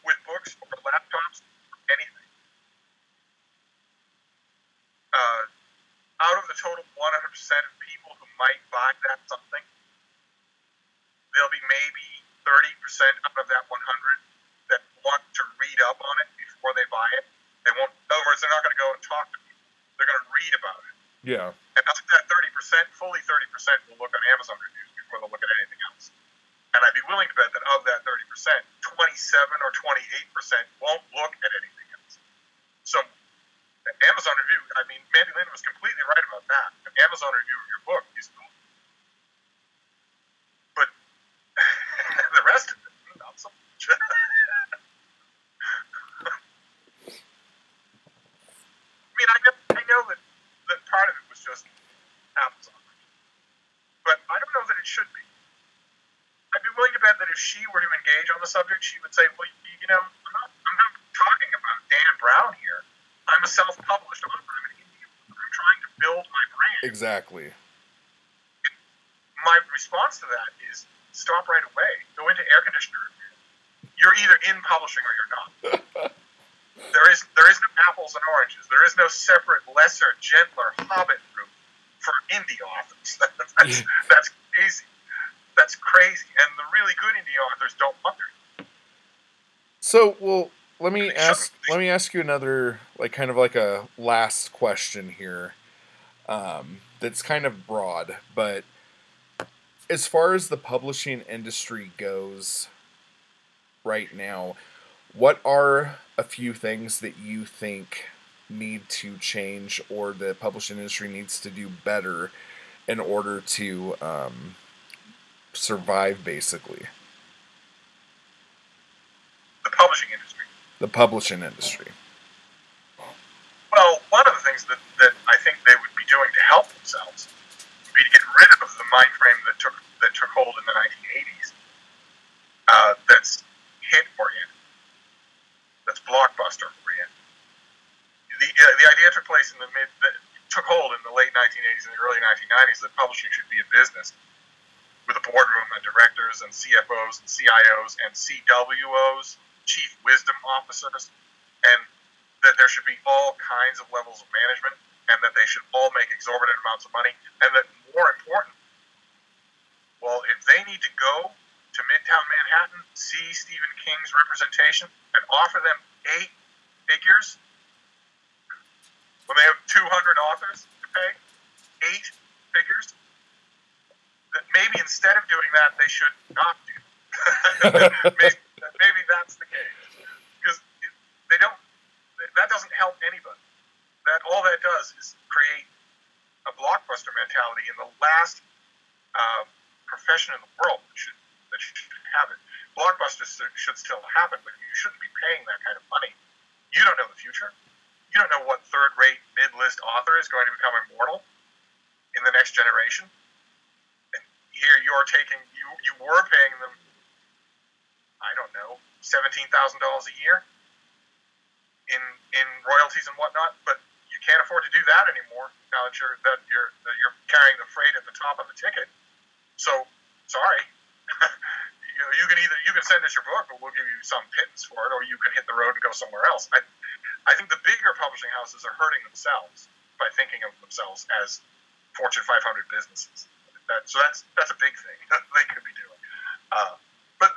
with books or laptops, anything, out of the total 100% of people who might buy that something, there'll be maybe 30% out of that 100 that want to read up on it before they buy it. They won't. In other words, they're not going to go and talk to people. They're going to read about it. Yeah. And of that 30%, fully 30% will look on Amazon reviews before they'll look at anything else. And I'd be willing to bet that of that 30%, 27 or 28% won't look at anything else. So, an Amazon review, I mean, Mandy Lynn was completely right about that. An Amazon review of your book is cool. But the rest of it, not so much. I mean, I know that part of it was just Amazon. But I don't know that it should be. I'd be willing to bet that if she were to engage on the subject, she would say, well, you know, I'm not talking about Dan Brown here. I'm a self-published author. I'm an indie author. I'm trying to build my brand. Exactly. My response to that is stop right away. Go into air conditioner review. You're either in publishing or you're not. There is no apples and oranges. There is no separate, lesser, gentler Hobbit group for indie authors. That's crazy. That's crazy. And the really good indie authors don't want their. So, well, let me ask you another, like, kind of like a last question here. That's kind of broad, but as far as the publishing industry goes right now, what are a few things that you think need to change or the publishing industry needs to do better in order to survive, basically? The publishing industry. The publishing industry. Well, one of the things that I think they would be doing to help themselves would be to get rid of the mind frame that took hold in the 1980s. That's hit oriented. That's blockbuster oriented. The idea took hold in the late 1980s and the early 1990s that publishing should be a business with a boardroom and directors and CFOs and CIOs and CWOs, chief wisdom officers, and that there should be all kinds of levels of management, and that they should all make exorbitant amounts of money, and that more important, well, if they need to go to Midtown Manhattan, see Stephen King's representation, and offer them 8 figures when they have 200 authors to pay, 8 figures, that maybe instead of doing that, they should not do. maybe that's the case, because that doesn't help anybody. All that does is create a blockbuster mentality in the last profession in the world that should have it. Blockbusters should still happen, but you shouldn't be paying that kind of money. You don't know the future. You don't know what third-rate, mid-list author is going to become immortal in the next generation. And here you were paying them, I don't know, $17,000 a year in royalties and whatnot, but you can't afford to do that anymore now that you're carrying the freight at the top of the ticket. So, sorry. You can send us your book, but we'll give you some pittance for it, or you can hit the road and go somewhere else. I think the bigger publishing houses are hurting themselves by thinking of themselves as Fortune 500 businesses. So that's a big thing they could be doing. But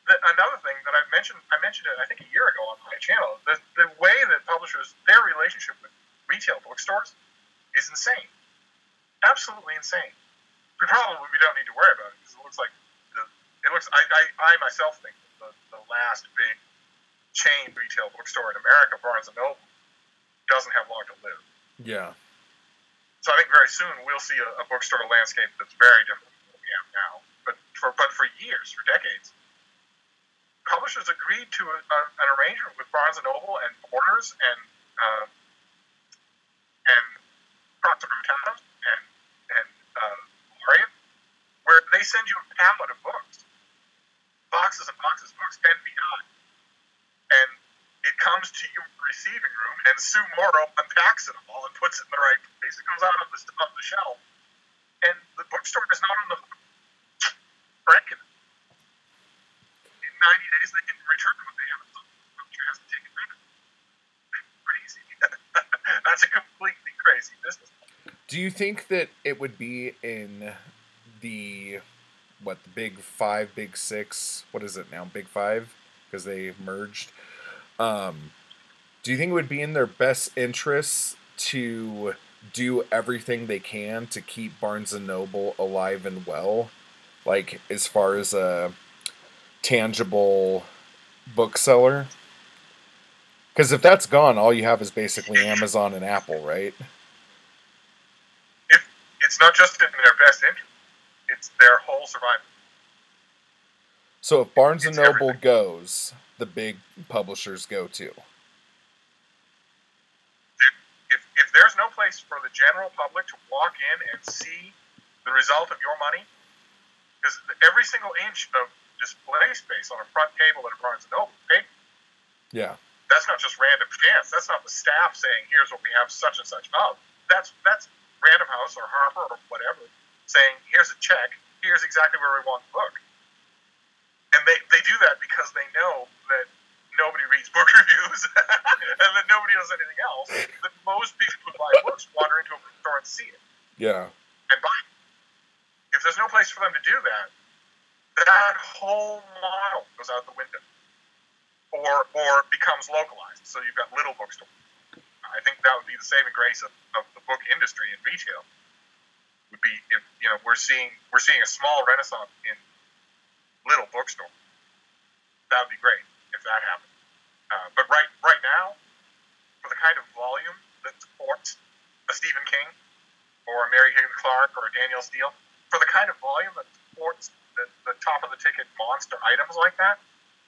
another thing that I mentioned it I think a year ago on my channel. The way that publishers, their relationship with retail bookstores is insane, absolutely insane. We don't need to worry about it because it looks like I myself think the last big chain retail bookstore in America, Barnes and Noble, doesn't have long to live. Yeah. So I think very soon we'll see a bookstore landscape that's very different from what we have now. But for years, for decades, publishers agreed to an arrangement with Barnes and Noble and Borders and Procter and Gamble and Laureate, where they send you a pallet of books, boxes and boxes of books, 10 feet high, and it comes to your receiving room, and Sue Morrow unpacks it all and puts it in the right place. It comes out of the shelf, and the bookstore is not on the hook for any of it. In 90 days, they can return what they haven't sold. The bookstore has to take it back. Pretty easy. That's a completely crazy business. Do you think that it would be in the the big five, big six? What is it now? Big five, because they merged. Do you think it would be in their best interests to do everything they can to keep Barnes and Noble alive and well, like as far as a tangible bookseller? Because if that's gone, all you have is basically Amazon and Apple, right? It's not just in their best interest; it's their whole survival. So if Barnes and Noble everything. goes, the big publishers go too. If there's no place for the general public to walk in and see the result of your money, because every single inch of display space on a front table at a Barnes and Noble paid. Yeah. That's not just random chance. That's not the staff saying, "Here's what we have, such and such of." That's Random House or Harper or whatever saying, "Here's a check. Here's exactly where we want the book." And they do that because they know that nobody reads book reviews and that nobody does anything else. That most people who buy books wander into a bookstore and see it. Yeah. And buy it. If there's no place for them to do that, that whole model goes out the window. Or becomes localized. So you've got little bookstores. I think that would be the saving grace of the book industry and retail. Would be if we're seeing a small renaissance in little bookstores. That would be great if that happened. But right now, for the kind of volume that supports a Stephen King or a Mary Higgins Clark or a Danielle Steele, for the kind of volume that supports the top of the ticket monster items like that,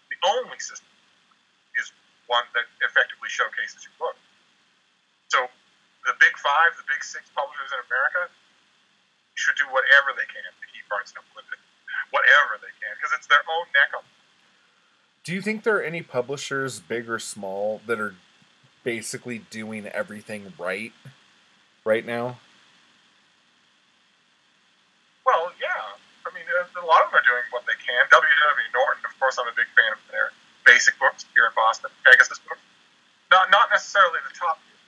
the only system is one that effectively showcases your book. So the big five, the big six publishers in America should do whatever they can to keep Barnes & Noble with it. Whatever they can, because it's their own neck on. Do you think there are any publishers, big or small, that are basically doing everything right now? Well, yeah. I mean, a lot of them are doing what they can. W.W. Norton, of course, I'm a big fan of their basic books here in Boston, Pegasus books. Not necessarily the top tier.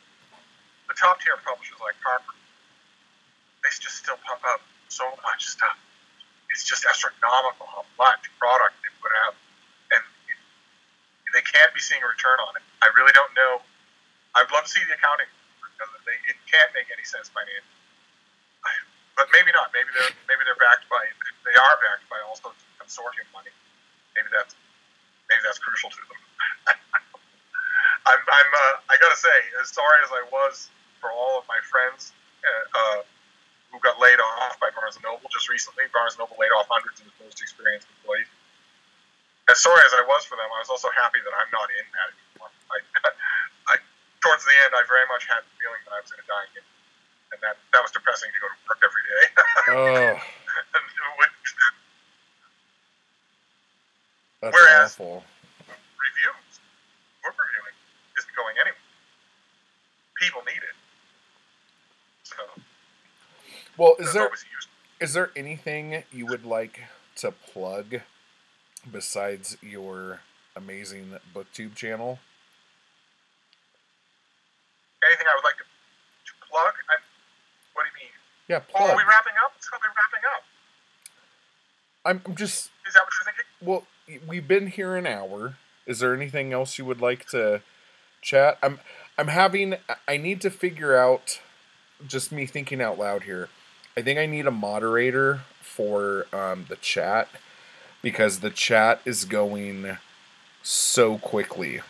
The top tier publishers like Harper, they just still pump out so much stuff. It's just astronomical how much product they put out, and they can't be seeing a return on it. I really don't know. I'd love to see the accounting because it can't make any sense financially. But maybe not. Maybe they're backed by. They are backed by also consortium money. Maybe that's crucial to them. I gotta say, as sorry as I was for all of my friends who got laid off by Barnes & Noble just recently. Barnes & Noble laid off hundreds of its most experienced employees. As sorry as I was for them, I was also happy that I'm not in that anymore. Towards the end, I very much had the feeling that I was going to die again. And that was depressing to go to work every day. Oh. That's Whereas awful. book reviewing, isn't going anywhere. People need it. So, well, is there anything you would like to plug besides your amazing Booktube channel? Anything I would like to plug? What do you mean? Yeah, plug. Oh, are we wrapping up? It's probably wrapping up. I'm just... Is that what you're thinking? Well, we've been here an hour. Is there anything else you would like to chat? I need to figure out, just me thinking out loud here, I think I need a moderator for the chat, because the chat is going so quickly.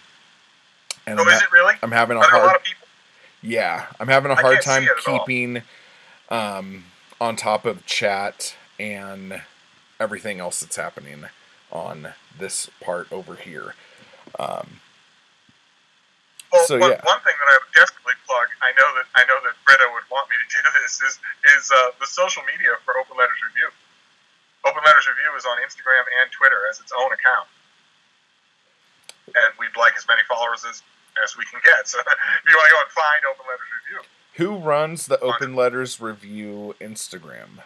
And is it really? I'm having a lot of people? Yeah, I'm having a hard time keeping on top of chat and everything else that's happening on this part over here. Well, So yeah, one thing that I would definitely plug, I know that Britta would want me to do this, is the social media for Open Letters Review. Open Letters Review is on Instagram and Twitter as its own account, and we'd like as many followers as we can get. So if you want to go and find Open Letters Review, who runs the Open Letters Review Instagram?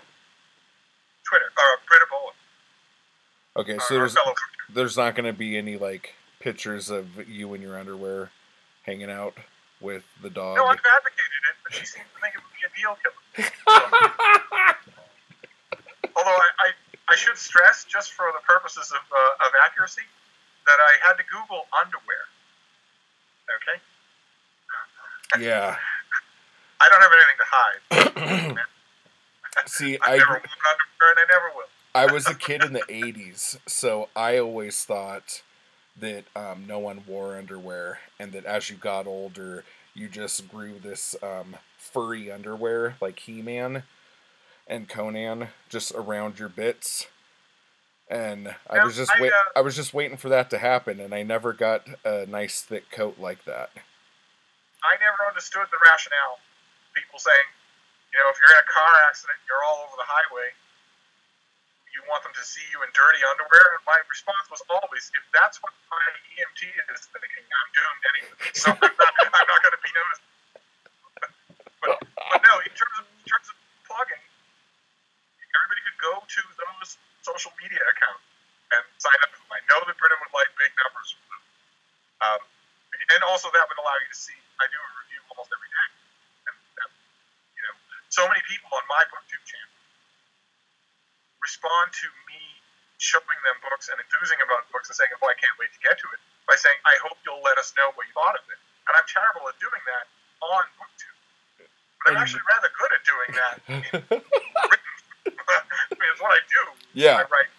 Twitter, Britta Bullock. Okay, so there's not going to be any like pictures of you in your underwear hanging out with the dog. No, I've advocated it, but she seems to think it would be a deal killer. Although I should stress, just for the purposes of accuracy, that I had to Google underwear. Okay. Yeah. I don't have anything to hide. See, I've never worn underwear, and I never will. I was a kid in the 80s, so I always thought that no one wore underwear, and that as you got older, you just grew this furry underwear, like He-Man and Conan, just around your bits. And I was just waiting for that to happen, and I never got a nice thick coat like that. I never understood the rationale. People saying, if you're in a car accident, you're all over the highway, you want them to see you in dirty underwear? And my response was always, if that's what my EMT is thinking, I'm doomed anyway. So I'm not going to be noticed. But no, in terms of plugging, everybody could go to those social media accounts and sign up. I know that Britain would like big numbers. And also that would allow you to see, I do a review almost every day. And so many people on my Booktube channel respond to me showing them books and enthusing about books and saying, oh, I can't wait to get to it, by saying, I hope you'll let us know what you thought of it. And I'm terrible at doing that on Booktube. But I'm actually rather good at doing that in written. I mean, it's what I do. Yeah. I write.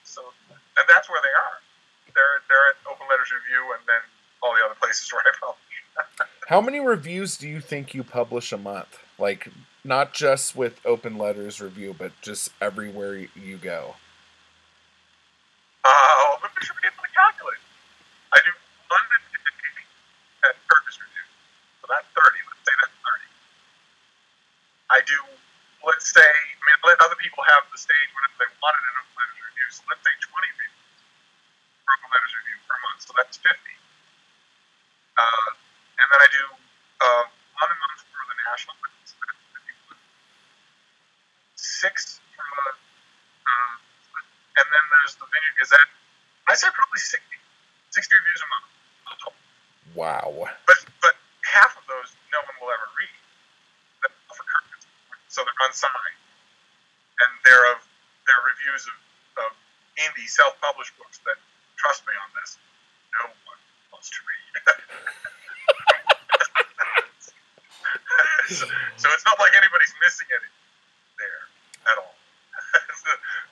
So, and that's where they are. They're at Open Letters Review and then all the other places where I publish. How many reviews do you think you publish a month? Like, not just with Open Letters Review, but just everywhere you go. But we should be able to calculate. I do London at Turkish Review. So that's 30. Let's say that's 30. I do, let other people have the stage whenever they want it in Open Letters Review. So let's say 20 people for Open Letters Review per month. So that's 50. And then I do 1 a month for the national. 6 from and then there's the Vineyard Gazette. I say probably 60 reviews a month. Wow. But half of those no one will ever read. So they're unsigned, and they're reviews of indie self-published books that, trust me on this, no one wants to read. so it's not like anybody's missing anything there at all.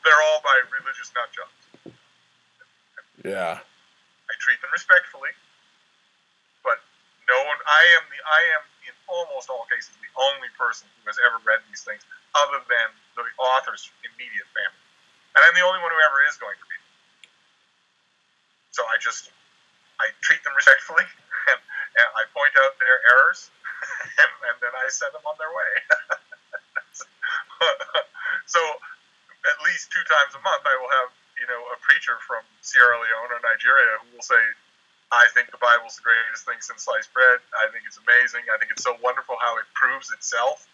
They're all by religious nut jobs. Yeah. I treat them respectfully, but no one. I am in almost all cases the only person who has ever read these things, other than the author's immediate family, and I'm the only one who ever is going to read them. So I treat them respectfully, and I point out their errors, and then I send them on their way. So at least 2 times a month, I will have a preacher from Sierra Leone or Nigeria who will say, I think the Bible's the greatest thing since sliced bread. I think it's amazing. I think it's so wonderful how it proves itself.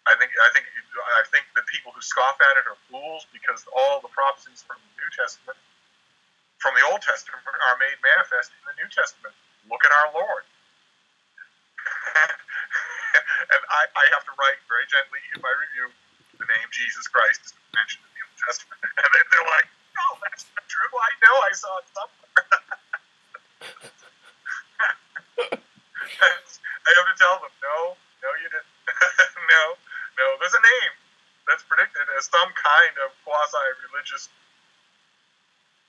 I think that people who scoff at it are fools, because all the prophecies from the New Testament, from the Old Testament, are made manifest in the New Testament. Look at our Lord. And I have to write very gently in my review, the name Jesus Christ is mentioned in the Old Testament. And then they're like, no, that's not true. I know, I saw it somewhere. I have to tell them, no, you didn't. no, there's a name that's predicted as some kind of quasi-religious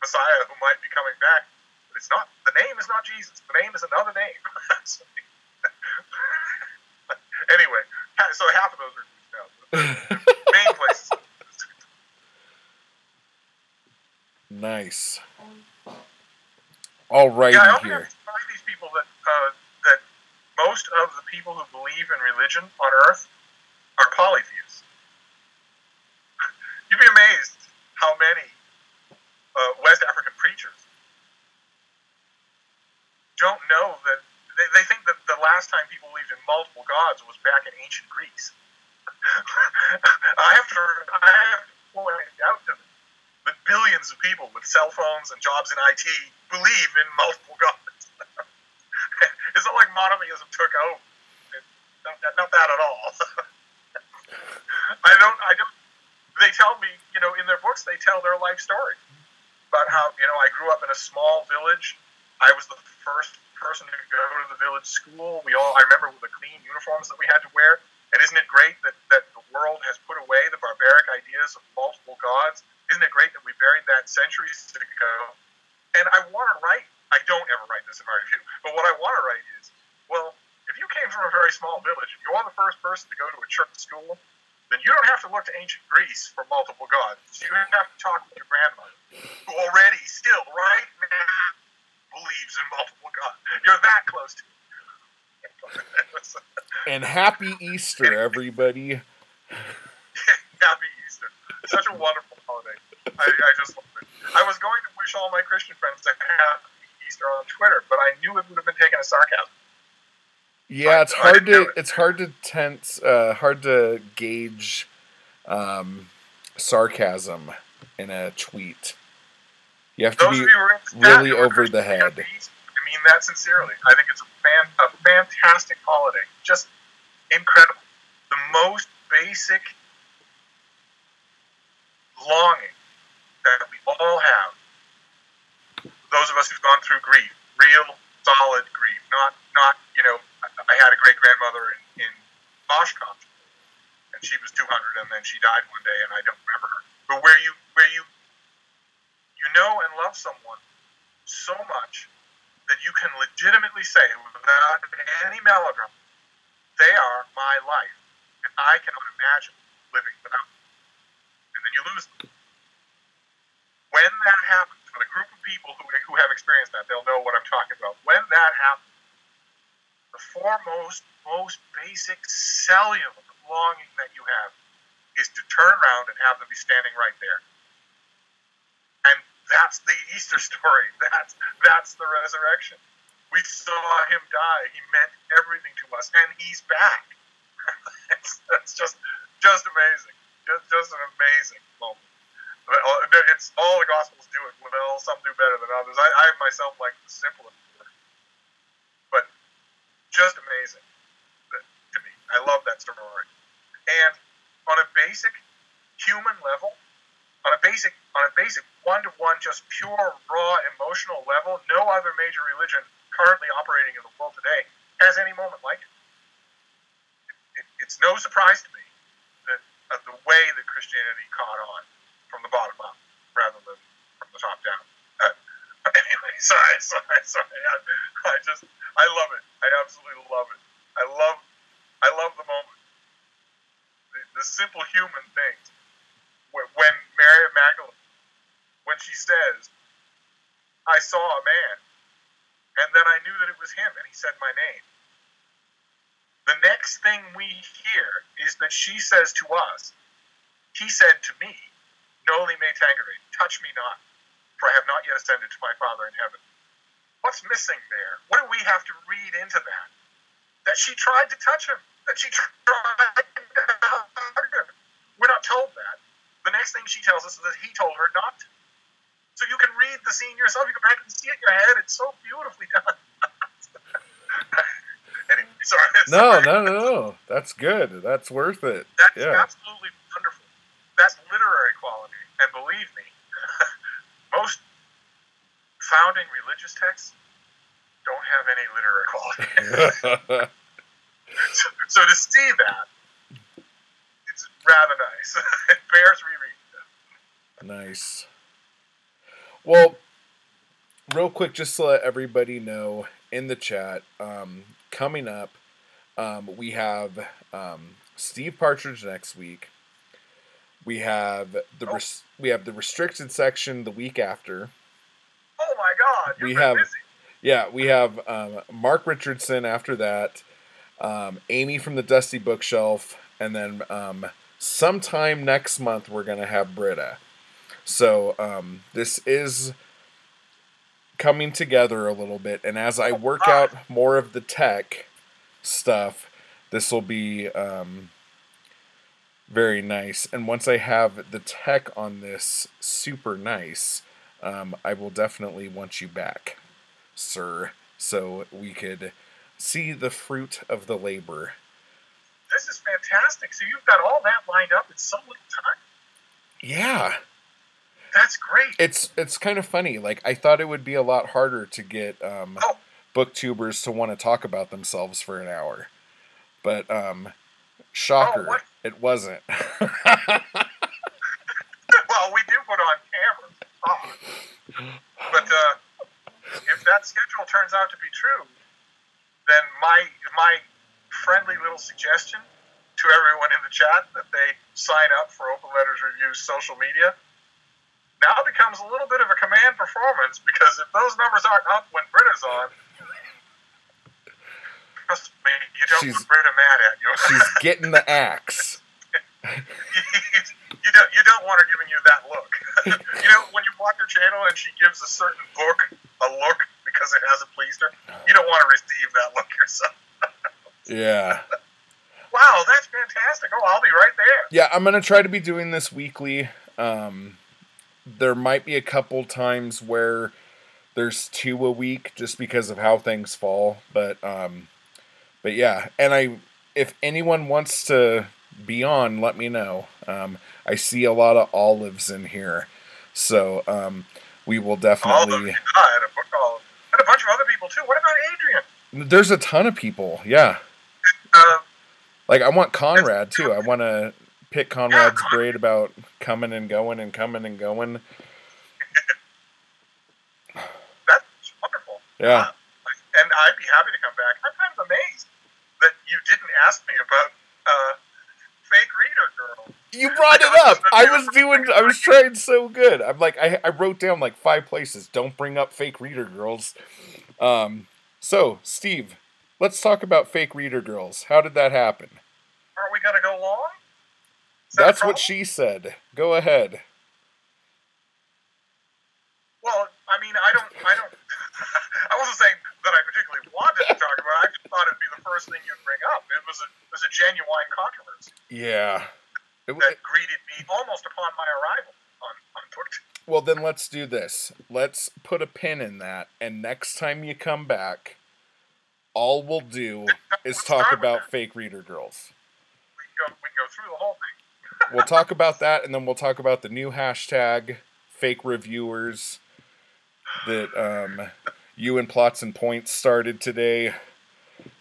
Messiah who might be coming back, but it's not. The name is not Jesus. The name is another name. Anyway, so half of those are now. Main places. Nice. righty Yeah, I often here. have to remind these people that that most of the people who believe in religion on Earth are polytheists. You'd be amazed how many West African preachers don't know that they think that the last time people believed in multiple gods was back in ancient Greece. I have to point out to them that billions of people with cell phones and jobs in IT believe in multiple gods. It's not like monotheism took over. Not that at all. I don't. They tell me, in their books, they tell their life story about how, I grew up in a small village. I was the first person to go to the village school. I remember the clean uniforms that we had to wear. And isn't it great that the world has put away the barbaric ideas of multiple gods? Isn't it great that we buried that centuries ago? And I want to write. I don't ever write this in my review, but what I want to write is, well, if you came from a very small village, and you're the first person to go to a church school, then you don't have to look to ancient Greece for multiple gods. You have to talk with your grandmother, who already, still, right now, believes in multiple gods. You're that close to it. And happy Easter, everybody. Happy Easter. Such a wonderful holiday. I just love it. I was going to wish all my Christian friends a happy Easter on Twitter, but I knew it would have been taken as sarcasm. Yeah, it's hard to gauge sarcasm in a tweet. You have to be really over the head. I mean that sincerely. I think it's a fantastic holiday. Just incredible. The most basic longing that we all have. Those of us who've gone through grief, real solid grief, not I had a great grandmother in Oshkosh, and she was 200, and then she died one day, and I don't remember her. But where you know and love someone so much that you can legitimately say without any melodrama, they are my life, and I cannot imagine living without them. And then you lose them. When that happens, for the group of people who have experienced that, they'll know what I'm talking about. When that happens, the foremost, most basic cellular longing that you have is to turn around and have them be standing right there. And that's the Easter story. That's the resurrection. We saw him die. He meant everything to us, and he's back. That's just amazing. Just an amazing moment. It's all the Gospels do it well. Some do better than others. I myself like the simplest, but just amazing to me. I love that story. And on a basic human level, on a basic one-to-one, just pure, raw, emotional level, no other major religion currently operating in the world today has any moment like it. It's no surprise to me that the way that Christianity caught on from the bottom up rather than from the top down. Anyway, sorry. I love it. I absolutely love it. I love the moment. The simple human things. When Mary of Magdalene, when she says, I saw a man, and then I knew that it was him, and he said my name. The next thing we hear is that she says to us, he said to me, Noli me tangere, touch me not, for I have not yet ascended to my Father in heaven. What's missing there? What do we have to read into that? That she tried to touch him. That she tried to hug him. We're not told that. The next thing she tells us is that he told her not to. So you can read the scene yourself. You can practically see it in your head. It's so beautifully done. Anyway, sorry. No. That's good. That's worth it. That's absolutely wonderful. That's literary quality. And believe me, most founding religious texts don't have any literary quality. So to see that, it's rather nice. It bears rereading. Nice. Well, real quick, just to let everybody know in the chat, coming up, we have Steve Partridge next week. We have the restricted section the week after. Oh my God! You've been busy. Yeah, we have Mark Richardson after that, Amy from the Dusty Bookshelf, and then sometime next month we're gonna have Britta. So this is coming together a little bit, and as I work Ah, out more of the tech stuff, this will be very nice. And once I have the tech on this super nice, I will definitely want you back, sir, so we could see the fruit of the labor. this is fantastic. So you've got all that lined up in so little time. Yeah, That's great. it's kind of funny. Like I thought it would be a lot harder to get Oh, booktubers to want to talk about themselves for an hour, but oh, shocker, what? it wasn't. Well, we do put on cameras. Ah. But if that schedule turns out to be true, then my friendly little suggestion to everyone in the chat that they sign up for Open Letters Review's social media now becomes a little bit of a command performance, because if those numbers aren't up when Britta's on, trust me, you don't want Britta mad at you. She's getting the axe. You don't want her giving you that look. You know, when you watch her channel and she gives a certain book a look because it hasn't pleased her, you don't want to receive that look yourself. Yeah. Wow, that's fantastic. Oh, I'll be right there. Yeah, I'm going to try to be doing this weekly. There might be a couple times where there's 2 a week just because of how things fall, but yeah, and if anyone wants to be on, let me know. I see a lot of olives in here, so we will definitely. All of them. I had a book olive. And a bunch of other people too. What about Adrian? There's a ton of people. Yeah. Like I want Conrad too. I want to pick Conrad's braid about coming and going and coming and going. That's wonderful. Yeah. And I'd be happy to come back. I'm kind of amazed that you didn't ask me about Fake Reader Girl. You brought it up. I was trying so good. I'm like, I wrote down like 5 places. Don't bring up Fake Reader Girls. So, Steve, let's talk about Fake Reader Girls. How did that happen? Aren't we going to go long? That's what she said. Go ahead. Well, I mean, I don't. I wasn't saying that I particularly wanted to talk about it. I just thought it'd be the first thing you'd bring up. It was a genuine controversy. Yeah. That greeted me almost upon my arrival on Booktube. Well, then let's do this. Let's put a pin in that, and next time you come back, all we'll do is talk about Fake Reader Girls. We can go through the whole thing. We'll talk about that, and then we'll talk about the new hashtag, Fake Reviewers, that you and Plots and Points started today.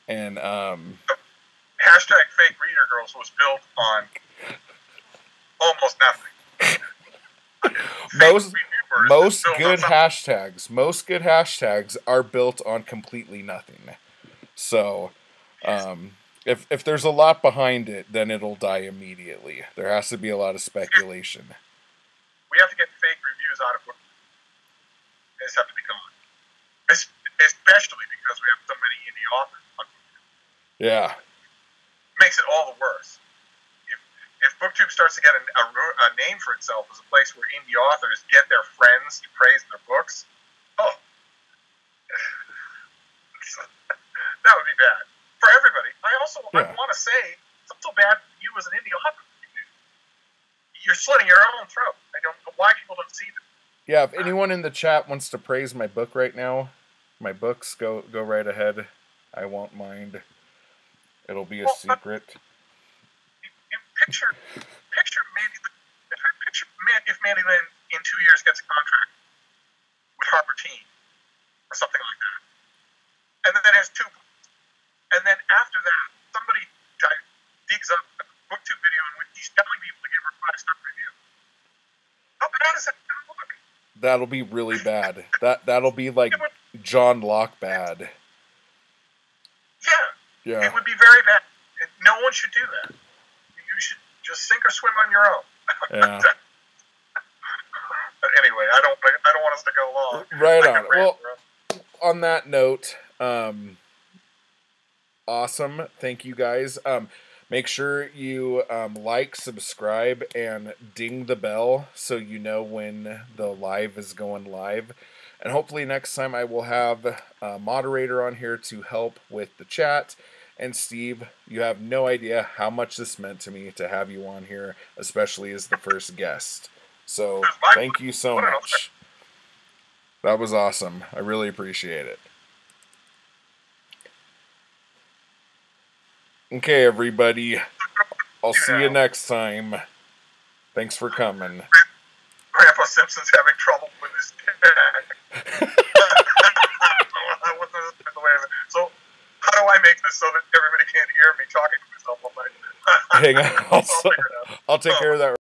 And hashtag Fake Reader Girls was built on almost nothing. Most good hashtags are built on completely nothing. So, if there's a lot behind it, then it'll die immediately. There has to be a lot of speculation. We have to get fake reviews out of books. They just have to be gone. Especially because we have so many indie authors on Booktube. Yeah. Makes it all the worse. If Booktube starts to get a name for itself as a place where indie authors get their friends to praise their books, oh, that would be bad for everybody. I want to say it's also bad for you as an indie author. You're slitting your own throat. I don't know why people don't see that. Yeah, if anyone in the chat wants to praise my book right now, my books, go right ahead. I won't mind. It'll be a secret. Picture if Mandy Lynn in 2 years gets a contract with Harper Teen or something like that, and then has 2 books, and then after that somebody digs up a Booktube video in which he's telling people to give her 5-star review. How bad is that going to look? That'll be really bad. That'll be like John Locke bad. Yeah. It would be very bad. No one should do that. You should just sink or swim on your own. Yeah. But anyway, I don't want us to go long. Right on. Well, on that note, awesome. Thank you guys. Make sure you like, subscribe, and ding the bell so you know when the live is going live. And hopefully next time I will have a moderator on here to help with the chat. And Steve, you have no idea how much this meant to me to have you on here, especially as the first guest. So thank you so much. That was awesome. I really appreciate it. Okay, everybody. I'll see you next time. Thanks for coming. Grandpa Simpson's having trouble with his cat. So, how do I make this so that everybody can't hear me talking to myself all night? Hang on. I'll take care of that.